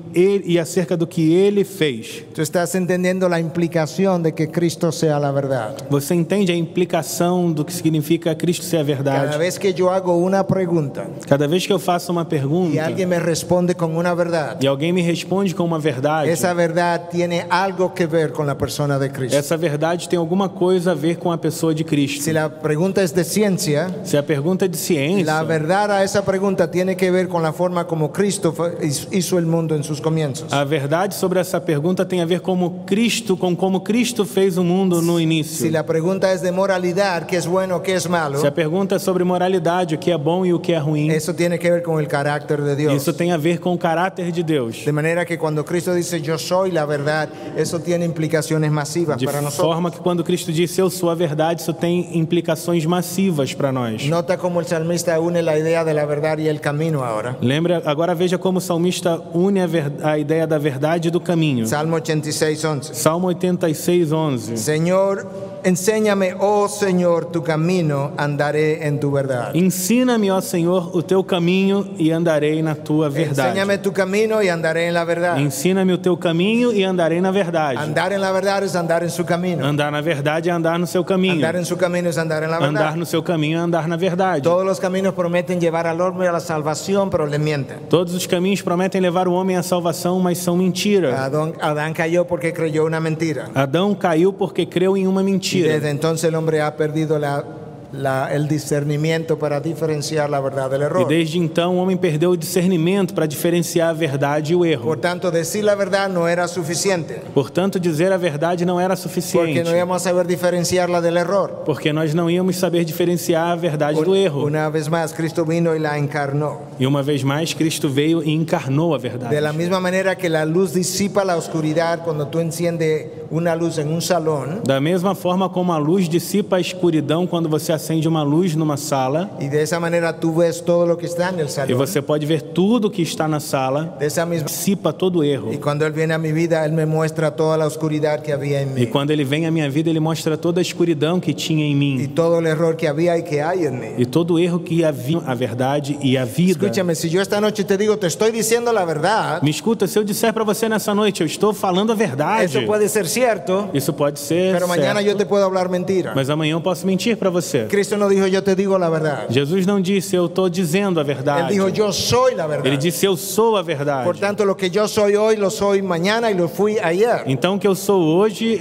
Ele fez. Tú estás entendiendo la implicación de que Cristo sea la verdad. Você entende a implicação do que significa Cristo ser a Cada verdade? vez que yo hago una pregunta Cada vez que eu faço uma y pergunta alguien alguien me responde con una verdad, e alguém me responde com uma verdade, esa verdad tiene algo que ver con la persona de Cristo. essa verdade tem alguma coisa a ver com a pessoa de Cristo. Si la pregunta es de ciencia, Se a pergunta é de ciência, la verdad a esa pregunta tiene que ver con la forma como Cristo hizo el mundo en sus comienzos. a verdade sobre essa pergunta tem a ver com como Cristo fez o mundo no início. Si la pregunta es de moralidad, qué es bueno, qué es malo, Se a pergunta é sobre moralidade, o que é bom e o que é ruim, eso tiene que ver con el carácter de Dios. isso tem a ver com o caráter de Deus. De manera que cuando Cristo dice yo soy la verdad, eso tiene implicaciones masivas De para nosotros. forma que quando Cristo disse eu sou a verdade, isso tem implicações massivas para nós. Nota cómo el salmista une la idea de la verdad y el camino ahora. Lembra, agora veja como o salmista une a ideia da verdade e do caminho. Salmo 86:11. Salmo 86:11. Señor, enséñame, oh Señor, tu camino, andaré en tu verdad. Ensina-me, ó Senhor, o teu caminho e andarei na tua verdade. Enséñame tu camino y andaré en la verdad. Ensina-me o teu caminho e andarei na verdade. Andar en la verdad es andar en su camino. Andar na verdade é andar no seu caminho. Andar en su camino es andar en la Andar verdad. no seu caminho é andar na verdade. Todos los caminos prometen llevar al hombre a la salvación, pero le mienten. Todos os caminhos prometem levar o homem à salvação, mas são mentira. Adán cayó porque creyó una mentira. Adão caiu porque creu em uma Y mentira. desde entonces el hombre ha perdido el discernimiento para diferenciar la verdad del E error. desde então o homem perdeu o discernimento para diferenciar a verdade e o erro. Por tanto, decir la verdad no era suficiente, Portanto, dizer a verdade não era porque suficiente, no íbamos a saber diferenciarla del error. porque nós não íamos saber diferenciar a verdade do erro. Una vez más, Cristo vino y la encarnó. E uma vez mais, Cristo veio e encarnou a verdade. De la misma manera que la luz disipa la oscuridad cuando tú enciendes una luz en un salón, Da mesma forma como a luz dissipa a escuridão quando você acende uma luz numa sala, y de esa manera tú ves todo lo que está en el e salón. você pode ver tudo que está na sala, De esa misma dissipa todo o erro. Y cuando Él viene a mi vida, Él me muestra toda la oscuridad que había en E mí quando ele vem à minha vida, ele mostra toda a escuridão que tinha em y mim todo el error que había y que hay en mí. e todo o erro que havia, a verdade e a vida. Escúchame, si yo esta noche te digo, te estoy diciendo la verdad, Me escuta, se eu disser para você nessa noite, eu estou falando a verdade, eso puede ser cierto, isso pode ser pero mañana certo, yo te puedo hablar mentira. mas amanhã eu posso mentir para você. Cristo no dijo, yo te digo la verdad. Jesus não disse eu estou dizendo a Él verdade. dijo, yo soy la verdad. Ele disse eu sou a Por verdade. tanto, lo que yo soy hoy, lo soy mañana y lo fui ayer. Então o que eu sou hoje,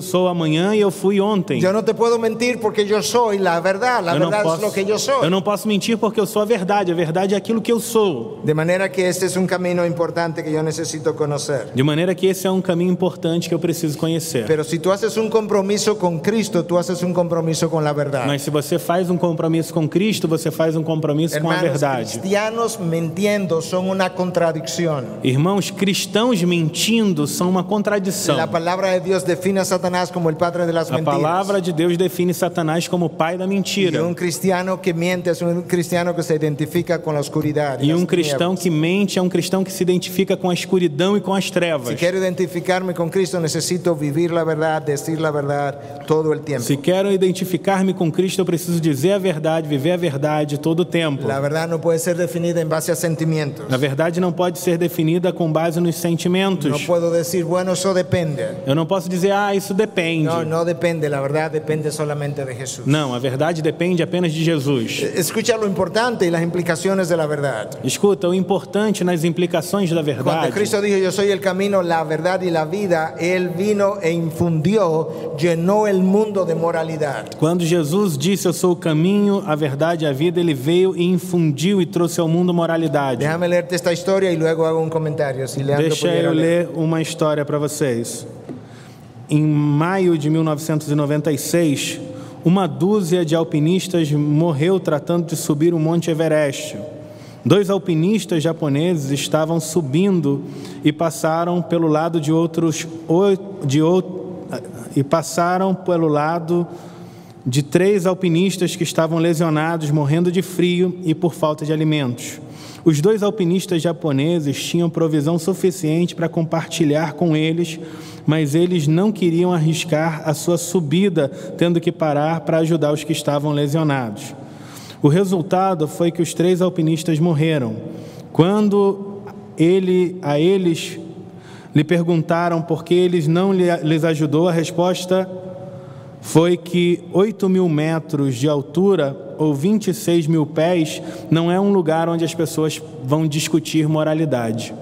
sou amanhã e eu fui ontem. Yo no te puedo mentir porque yo soy la verdad. La Eu não verdad es lo que yo posso, soy. eu não posso mentir porque eu sou a verdade é aquilo que eu sou. De manera que este es un camino importante que yo necesito conocer. De maneira que esse é um caminho importante que eu preciso conhecer. Pero si tú haces un compromiso con Cristo, tú haces un compromiso con la verdad. Mas se você faz um compromisso com Cristo, você faz um compromisso com a Hermanos, verdade. cristianos mintiendo son una contradicción. Irmãos, cristãos mentindo são uma contradição. La palabra de Dios define a Satanás como el padre de las A mentiras. palavra de Deus define Satanás como o pai da Y mentira. un cristiano que miente es un cristiano que se identifica con la oscuridad. y E las cristão tinieblas. que mente é um cristão que se identifica com a escuridão e com as trevas. Si quiero identificarme con Cristo, necesito vivir la verdad, decir la verdad todo el tiempo. Se quero identificar-me com Cristo, eu preciso dizer a verdade, viver a verdade todo o tempo. La verdad no puede ser definida en base a sentimientos. A verdade não pode ser definida com base nos No sentimentos. puedo decir, bueno, eso depende. Eu não posso dizer, isso depende. No, no depende. La verdad depende solamente de Jesús. Não, a verdade depende apenas de Jesus. Escucha lo importante y las implicaciones de la verdad. Escuta, o importante nas implicações da Cuando verdade. Cristo dijo, yo soy el camino, la verdad y la vida, Él vino e infundió, llenó el mundo de moralidad. Quando Jesus disse, eu sou o caminho, a verdade e a vida, ele veio e infundiu e trouxe ao mundo moralidade. Déjame leerte esta historia y luego hago un comentario. Si Leandro Deixa pudiera eu leer. ler uma história para vocês. Em maio de 1996, uma dúzia de alpinistas morreu tratando de subir o Monte Everest. 2 alpinistas japoneses estavam subindo e passaram pelo lado de 3 alpinistas que estavam lesionados, morrendo de frio e por falta de alimentos. Os 2 alpinistas japoneses tinham provisão suficiente para compartilhar com eles, mas eles não queriam arriscar a sua subida, tendo que parar para ajudar os que estavam lesionados. O resultado foi que os 3 alpinistas morreram. Quando eles lhe perguntaram por que eles não lhes ajudou, a resposta foi que 8.000 metros de altura ou 26 mil pés não é um lugar onde as pessoas vão discutir moralidade.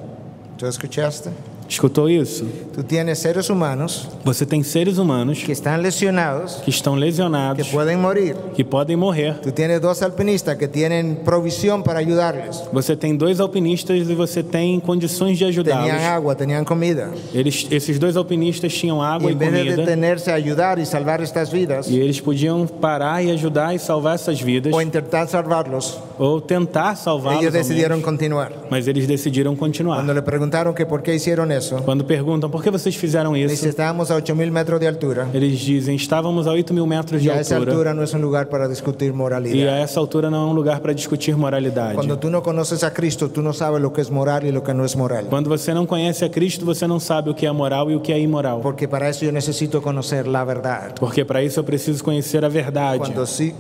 ¿Tú escuchaste? Escutou isso? Tú tienes seres humanos Você tem seres humanos que están lesionados, que estão que lesionados, pueden morir. que podem morrer. Tú tienes dos alpinistas que tienen provisión para ayudarles. Você tem 2 alpinistas e você tem condições de Tenían ajudá-los. agua, tenían comida. Esses 2 alpinistas tinham Y água e en vez de comida detenerse a ayudar y salvar estas vidas, e eles podiam parar e ajudar e salvar essas vidas o intentar salvarlos, ou tentar salvá-los, ellos ao decidieron menos, continuar. mas eles decidiram continuar. Cuando le preguntaron que por qué hicieron eso, Quando perguntam por que vocês fizeram dice, isso, estábamos a 8.000 metros de altura. eles dizem estávamos a 8.000 metros de Y a esa altura altura no es un lugar para discutir e moralidad. a essa altura não é um lugar para discutir moralidade. Cuando tú no conoces a Cristo, tú no sabes lo que es moral y lo que no es moral. Quando você não conhece a Cristo, você não sabe o que é moral e o que é imoral. Porque para eso yo necesito conocer la verdad. Porque para isso eu preciso conhecer a verdade.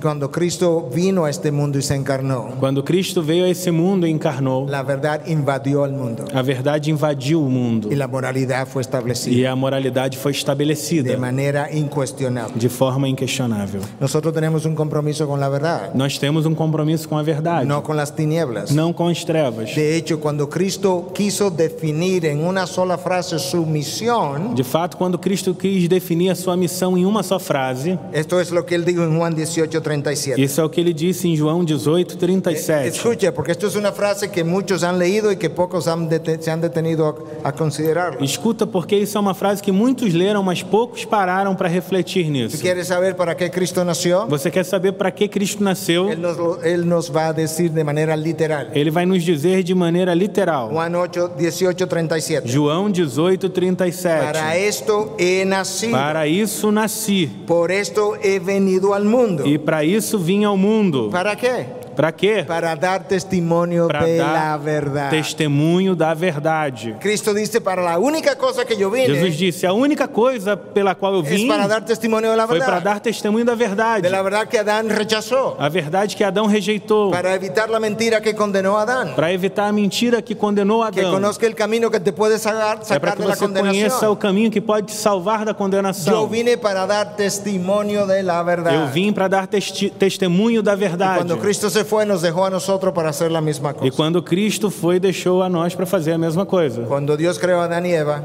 Cuando Cristo vino a este mundo y se encarnó, Quando Cristo veio a esse mundo e encarnou, la verdad invadió el mundo a verdade invadiu o mundo y la moralidad fue e establecida a moralidade foi de estabelecida manera incuestionable. de forma inquestionável. Nosotros tenemos un compromiso con la verdad, Nós temos um compromisso com a verdade, no con las tinieblas. não com as trevas. De hecho, cuando Cristo quiso definir en una sola frase su misión, De fato, quando Cristo quis definir a sua missão em uma só frase, esto es lo que él dijo en Juan 18:37. isso é o que ele disse em João 18:37. Escuche, porque esto es una frase que muchos han leído y que pocos se han detenido a considerarlo. Escuta, porque isso é uma frase que muitos leram, mas poucos pararam para refletir ¿Tú nisso. quieres saber para qué Cristo nació? Você quer saber para que Cristo nasceu? Él nos va a decir de manera literal. Ele vai nos dizer de maneira literal. Juan 18:37. João 18:37. Para esto he nacido, Para isso nasci por esto he venido al mundo. e para isso vim ao mundo. ¿Para qué? Para quê? Para dar testimonio Para de la dar verdad. testemunho da verdade. Cristo dice, para la única cosa que yo Jesus vine disse: a única coisa pela qual eu es vim para dar testimonio de la foi para verdad. dar testemunho da verdade. De la verdad que Adán rechazó. A verdade que Adão rejeitou. Para evitar la mentira que condenó a Adán. Para evitar a mentira que condenou Que Adão. conozca el camino que te puede É para sacar que de la você conheça o condenación. caminho que pode te salvar da Yo condenação. vine para dar testimonio de la Eu verdad. vim para dar testemunho da verdade. Cuando Cristo se fue, nos dejó a nosotros para hacer la misma E cosa. quando Cristo foi, deixou a nós para fazer a mesma coisa. Cuando Dios creó a Adán y Eva,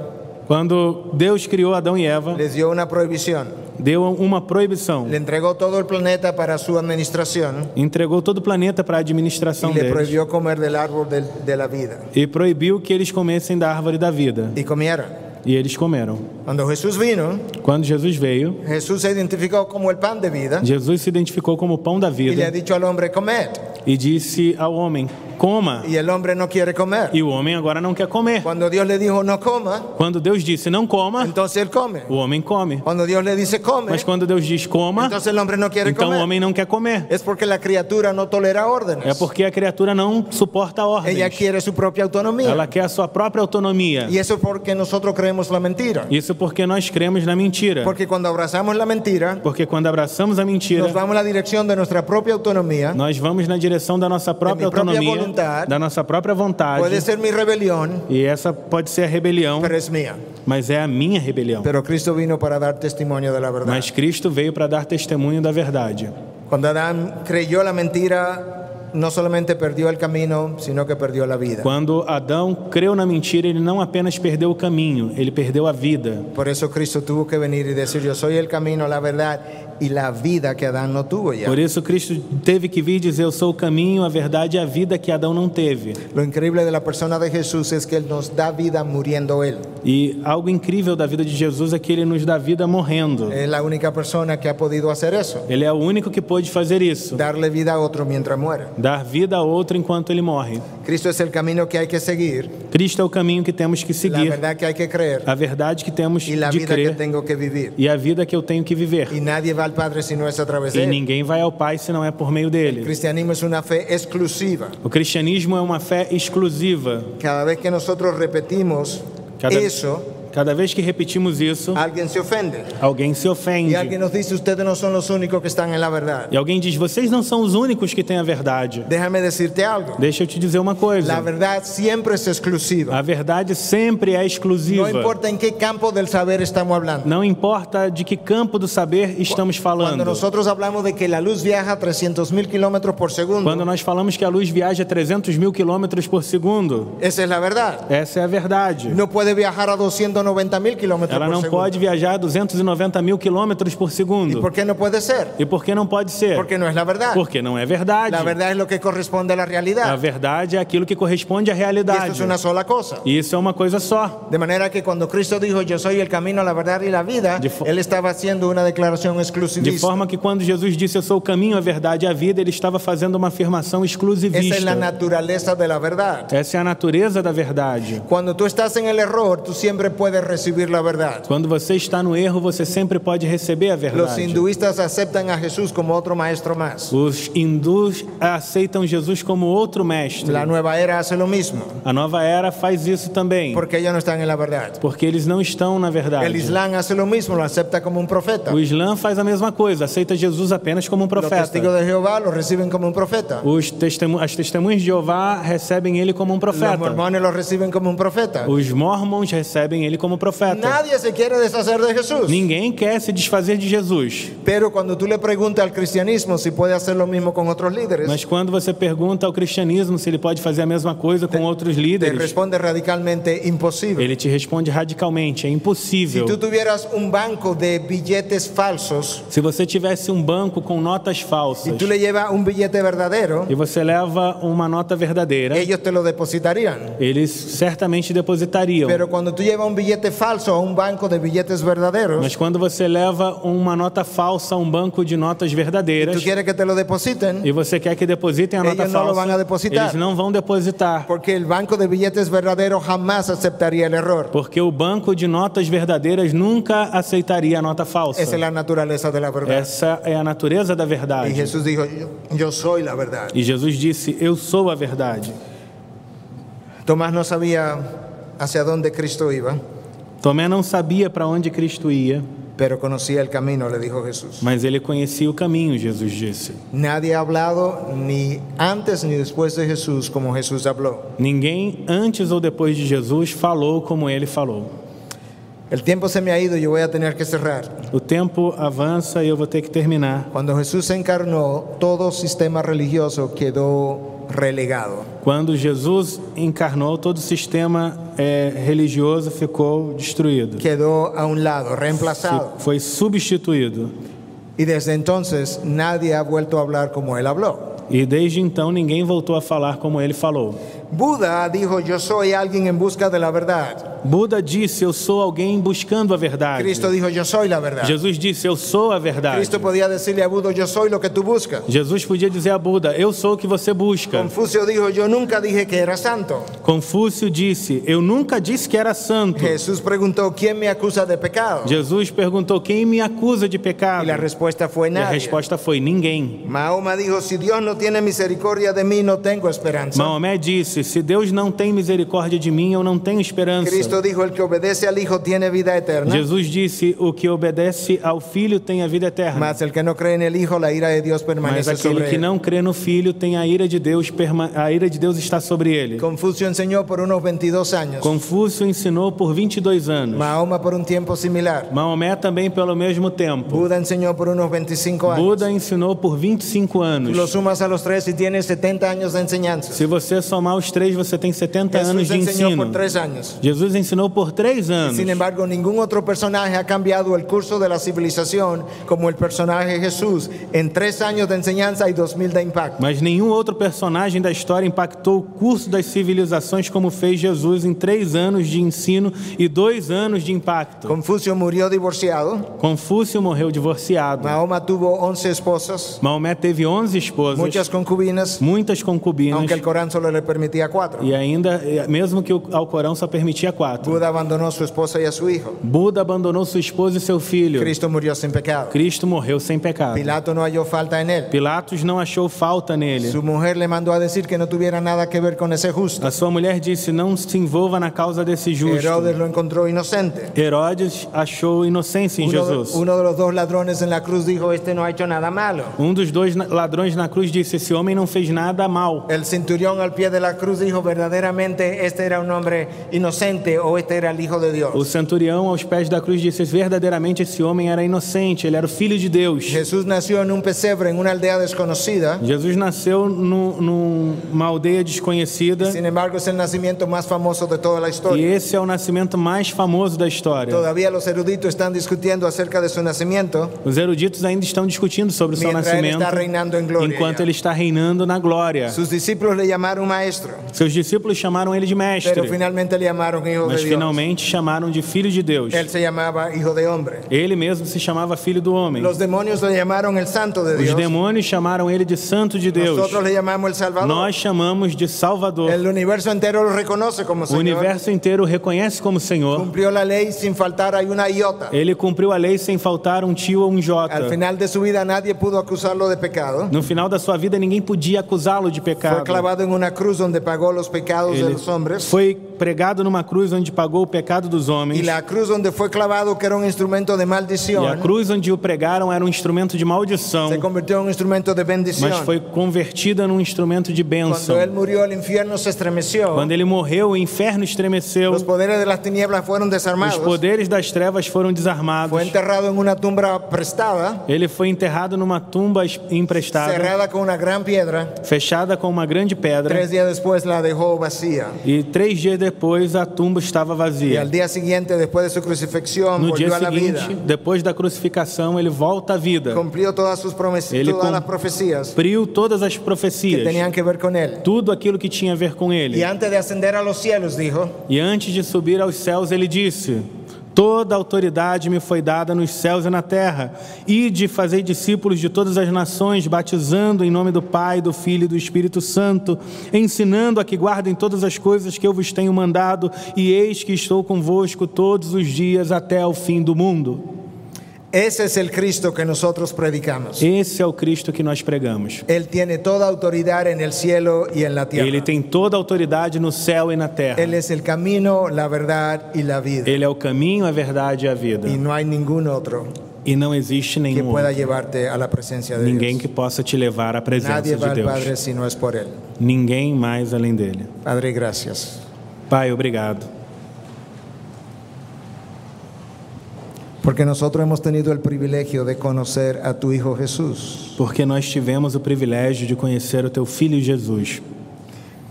Quando Deus criou Adão e Eva, les dio una prohibición. deu uma proibição. Le entregó todo el planeta para su administración Entregou todo o planeta para a y administração le deles. prohibió comer del árbol de la vida. E proibiu que eles comessem da árvore da vida. Y comieron. E eles comeram. Cuando Jesús vino, Quando Jesus veio, Jesús se identificó como el pan de vida Jesus se identificou como o pão da y le ha vida dicho al hombre, comed. e disse ao homem: coma. Y el hombre no quiere comer. E o homem agora não quer comer. Cuando Dios le dijo no coma, Quando Deus disse não coma, entonces él come. o homem come. Cuando Dios le dice come, Mas quando Deus diz coma, entonces el hombre no quiere então o comer. homem não quer comer. Es porque la criatura no tolera É órdenes. porque a criatura não suporta Ella ordens. quiere su propia autonomía. Ela quer a sua própria autonomia. Y eso es porque nosotros creemos la mentira. Isso porque nós cremos na mentira. Porque cuando abrazamos la mentira, Porque quando abraçamos a mentira, nos vamos a la dirección de nuestra propia autonomía. nós vamos na direção da nossa própria Da minha própria autonomia, vontade. da nossa própria vontade. Puede ser mi rebelión, E essa pode ser a rebelião, pero es mía. mas é a minha rebelião. Pero Cristo vino para dar testimonio de la verdad. Mas Cristo veio para dar testemunho da verdade. Cuando Adán creyó la mentira, no solamente perdió el camino, sino que perdió la vida. Quando Adão creu na mentira, ele não apenas perdeu o caminho, ele perdeu a vida. Por eso Cristo tuvo que venir y decir, yo soy el camino, la verdad y la vida que Adán no tuvo ya. Por isso Cristo teve que vir e dizer: eu sou o caminho, a verdade e a vida que Adão não teve. Lo increíble de la persona de Jesús es que Él nos da vida muriendo Él. E algo incrível da vida de Jesus é que ele nos dá vida morrendo. Es la única persona que ha podido hacer eso. Ele é o único que pôde fazer isso. Darle vida a otro mientras muere. Dar vida a outro enquanto ele morre. Cristo es el camino que hay que seguir, Cristo é o caminho que temos que la seguir, verdad que hay que creer a verdade que temos y la de vida que crer tengo que vivir. e a vida que eu tenho que viver. Y nadie va al Padre si no es a través de E Él. ninguém vai ao Pai se não é por meio El dele. cristianismo es una fe exclusiva. O cristianismo é uma fé exclusiva. Cada vez que nosotros repetimos Cada- eso, Cada vez que repetimos isso, alguien se ofende. alguém se ofende. Y alguien nos dice, ustedes no son los únicos que están en la verdad. E alguém diz, vocês não são os únicos que têm a verdade. Déjame decirte algo. Deixa eu te dizer uma La coisa. verdad siempre es exclusiva. A verdade sempre é No exclusiva. importa en qué campo del saber estamos hablando. Não importa de que campo do saber estamos Cuando falando. nosotros hablamos de que la luz viaja a 300.000 kilómetros por segundo, Quando nós falamos que a luz viaja a 300.000 quilômetros por segundo, esa es la verdad. essa é a verdade. No puede viajar a 290.000 kilómetros Ela por não segundo. pode viajar a 290.000 quilômetros por ¿Y segundo. por qué no puede ser? E por que não pode ser? Porque no es la verdad. Porque não é verdade. La verdad es lo que corresponde a la A realidad. verdade é aquilo que corresponde à Y esto realidade. es una sola cosa. E isso é uma coisa só. De manera que cuando Cristo dijo, yo soy el camino, la verdad y la vida, Él estaba haciendo una declaración De exclusivista. forma que quando Jesus disse eu sou o caminho, a verdade e a vida, ele estava fazendo uma afirmação Esa es la exclusivista. naturaleza de la verdad. Essa é a natureza da verdade. Cuando tú estás en el error, tú siempre puedes recibir la verdad. Quando você está no erro, você sempre pode receber a Los verdade. hinduistas aceptan a Jesús como otro maestro más. Os hindus aceitam Jesus como outro mestre. La nueva era hace lo mismo, A nova era faz isso também, porque ellos no están en la verdad. porque eles não estão na El verdade. Islam hace lo mismo, lo acepta como un profeta. O Islã faz a mesma coisa, aceita Jesus apenas como um Los profeta. testigos de Jehová lo reciben como un profeta. As testemunhas de Jeová recebem ele como um Los profeta. mormones lo reciben como un profeta. Os mormons recebem ele como profeta. Nadie se quiere deshacer de Jesús. Ninguém quer se desfazer de Jesus. Pero cuando tú le preguntas al cristianismo si puede hacer lo mismo con otros líderes, Mas quando você pergunta ao cristianismo se ele pode fazer a mesma coisa com outros te líderes, responde radicalmente imposible. ele te responde radicalmente, é Si impossível. tú tuvieras un banco de billetes falsos Se você tivesse um banco com notas y falsas tú le llevas un billete verdadero, e você leva uma nota verdadeira, ellos te lo depositarían. eles certamente depositariam. Pero cuando tú llevas un billete falso a un banco de billetes verdaderos, Mas quando você leva uma nota falsa a um banco de notas tú verdadeiras quieres que te lo depositen, e você quer que depositem a nota Ellos no lo falsa, van a depositar. eles não vão depositar. porque el banco de billetes verdaderos jamás aceptaría el error. Porque o banco de notas verdadeiras nunca aceitaria a nota falsa. Esa es la naturaleza de la verdad. Essa é a natureza da Y verdade. Jesús dijo, yo soy la verdad. E Jesus disse, eu sou a verdade. Tomás no sabía hacia dónde Cristo iba, Tomé não sabia para onde Cristo ia, pero conocía el camino, le dijo Jesús. mas ele conhecia o caminho, Jesus disse. Nadie ha hablado ni antes ni después de Jesús como Jesús habló. Ninguém antes ou depois de Jesus falou como ele falou. El tiempo se me ha ido, yo voy a tener que cerrar. O tempo avança e eu vou ter que terminar. Cuando Jesús se encarnó, todo sistema religioso quedó relegado. Quando Jesus encarnou, todo o sistema religioso ficou destruído. Quedó a un lado, reemplazado. Foi substituído. Y desde entonces nadie ha vuelto a hablar como él habló. E desde então ninguém voltou a falar como ele falou. Buda dijo, yo soy alguien en busca de la verdad. Buda disse, eu sou alguém buscando a verdade. Cristo dijo, yo soy la verdad. Jesus disse, eu sou a verdade. Cristo podía decirle a Buda, yo soy lo que tú buscas. Jesus podia dizer a Buda, eu sou o que você busca. Confucio dijo, yo nunca dije que era santo. Confúcio disse, eu nunca disse que era santo. Jesús preguntó, ¿quién me acusa de pecado? Jesus perguntou, quem me acusa de Y pecado? la respuesta fue E a nadie. resposta foi, ninguém. Mahoma dijo, si Dios no tiene misericordia de mí, no tengo esperanza. Maomé disse, se Deus não tem misericórdia de mim, eu não tenho esperança. Cristo dijo, el que obedece al Hijo tiene vida eterna, Jesus disse, o que obedece ao Filho tem a vida eterna. mas el que no cree en el Hijo, la ira de Dios Mas permanece aquele sobre que él. não crê no Filho tem a ira de Deus, a ira de Deus está sobre ele. Confucio enseñó por unos 22 años. Confúcio ensinou por 22 anos. Mahoma por un tiempo similar. Maomé também pelo mesmo tempo. Buda enseñó por unos 25 años. Buda ensinou por 25 Tú anos. lo sumas a los tres y tienes 70 años de enseñanza. Se você somar os três, você tem 70 anos Jesús de enseñó ensino. por 3 años. Jesus ensinou por 3 anos. Sin embargo, ningún otro personaje ha cambiado el curso de la civilización como el personaje Jesús en 3 años de enseñanza y 2000 de impacto. Mas nenhum outro personagem da história impactou o curso das civilizações como fez Jesus em 3 anos de ensino e 2 anos de impacto. Confucio murió divorciado. Confúcio morreu divorciado. Mahoma tuvo 11 esposas, Maomé teve 11 esposas, muchas concubinas, muitas concubinas, aunque el Corán solo le permitía 4. e ainda, mesmo que o Alcorão só permitia 4. 4. Buda abandonó a su esposa y a su hijo. Buda abandonou sua esposa e seu filho. Cristo murió sin pecado. Cristo morreu sem pecado. Pilato no halló falta en él. Pilatos não achou falta nele. Su mujer le mandó a decir que no tuviera nada que ver con ese justo. A sua mulher disse: não se envolva na causa desse justo. Herodes lo encontró inocente. Herodes achou inocência em Jesus. Uno de los dos ladrones en la cruz dijo: este no ha hecho nada malo. Dos dois ladrões na cruz disse: esse homem não fez nada mal. El centurión al pie de la cruz dijo: verdaderamente este era un hombre inocente, o este era el hijo de Dios. O centurião aos pés da cruz disse: verdadeiramente esse homem era inocente, ele era o filho de Deus. Jesús nació en un pesebre en una aldea desconocida. Jesus nasceu numa aldeia desconhecida. Sin embargo, es el nacimiento más famoso de toda la E historia. esse é o nascimento mais famoso da história. Todavía los eruditos están discutiendo acerca de su nacimiento, Os eruditos ainda estão discutindo sobre o seu mientras él nascimento, está reinando en gloria. enquanto ele está reinando na glória. Sus discípulos le llamaron maestro, Seus discípulos chamaram ele de mestre, pero finalmente le llamaron hijo mas de Dios. finalmente chamaram de filho de Deus. Él se llamaba hijo de hombre. Ele mesmo se chamava filho do homem. Los demonios le llamaron el santo de Os Dios. demônios chamaram ele de santo de Deus. Nosotros le llamamos el Salvador. Nós chamamos de Salvador. El universo entero lo reconoce como O Señor. universo inteiro o reconhece como Senhor. Cumplió la ley sin faltar a una iota. Ele cumpriu a lei sem faltar um tio ou um Al jota. final de su vida nadie pudo acusarlo de pecado. No final da sua vida ninguém podia acusá-lo de Fue pecado. clavado en una cruz donde pagó los pecados de Ele los hombres. foi pregado numa cruz onde pagou o pecado dos Y homens. la cruz donde fue clavado, que era un instrumento de E a maldición, cruz onde o pregaram era um instrumento de maldição, se convirtió en un instrumento de bendición. mas foi convertida num instrumento de bênção. Cuando él murió, el infierno se estremeció. Quando ele morreu, o inferno estremeceu. Los poderes de las tinieblas fueron Os desarmados. poderes das trevas foram desarmados. Fue enterrado en una tumba prestada, Ele foi enterrado numa tumba emprestada, cerrada con una gran piedra. fechada com uma grande pedra. 3 días después la dejó vacía. E 3 dias depois a tumba estava Y vazia. al día siguiente, después de su crucifixión, No volvió dia a la vida. seguinte, depois da crucificação, ele volta à vida. Cumplió todas sus promesas, Ele todas las profecías cumpriu todas as que profecias, tenían que ver con él. tudo aquilo que tinha a ver com Y ele. antes de ascender a los cielos, dijo: E antes de subir aos céus, ele disse: toda autoridade me foi dada nos céus e na terra. Ide, fazei discípulos de todas as nações, batizando em nome do Pai, do Filho e do Espírito Santo, ensinando a que guardem todas as coisas que eu vos tenho mandado, e eis que estou convosco todos os dias até ao fim do mundo. ese es el Cristo que nosotros predicamos. Esse é o Cristo que nós pregamos. Él tiene toda autoridad en el cielo y en la tierra. Ele tem toda a autoridade no céu e na terra. Él es el camino, la verdad y la vida. Ele é o caminho, a verdade e a vida. Y no hay ningún otro E não existe que nenhum pueda outro. llevarte a la presencia de Ninguém Dios. que possa te levar à presença Nadie va de al Padre Deus. si no es por Él. Ninguém mais além dele. Padre, gracias. Pai, obrigado. Porque nosotros hemos tenido el privilegio de conocer a tu Hijo Jesús. Porque nós tivemos o privilégio de conhecer o teu Filho Jesus.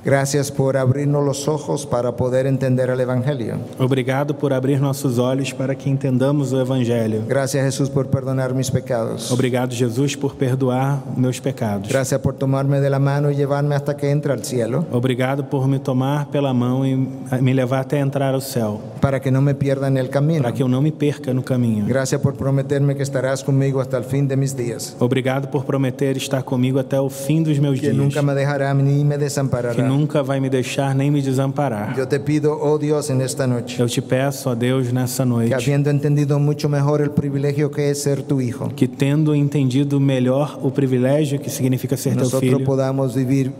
Gracias por abrirnos los ojos para poder entender el Evangelio. Obrigado por abrir nossos olhos para que entendamos o Evangelho. Gracias, Jesús, por perdonar mis pecados. Obrigado, Jesus, por perdoar meus pecados. Gracias por tomarme de la mano y llevarme hasta que entre al cielo, Obrigado por me tomar pela mão e me levar até entrar ao céu, para que no me pierda en el camino. para que eu não me perca no caminho. Gracias por prometerme que estarás conmigo hasta el fin de mis días, Obrigado por prometer estar comigo até o fim dos meus que dias, nunca me dejará ni me que desamparará. nunca vai me deixar nem me desamparar. Yo te pido, oh Dios, en esta noche, Eu te peço, ó Deus, nessa que noite, habiendo entendido mucho mejor el privilegio que es ser tu hijo, que tendo entendido melhor o privilégio que significa ser teu nosotros filho, podamos vivir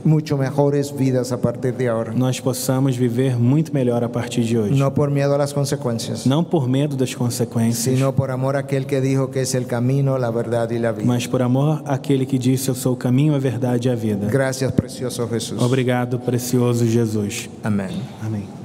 mucho mejores vidas a partir de ahora. nós possamos viver muito melhor a partir de hoje. No por miedo a las consecuencias, Não por medo das consequências, sino por amor a aquel que dijo que es el camino, la verdad y la vida. mas por amor àquele que disse: eu sou o caminho, a verdade e a vida. Gracias, precioso Jesús. Obrigado, precioso Jesus. Amén. Amém.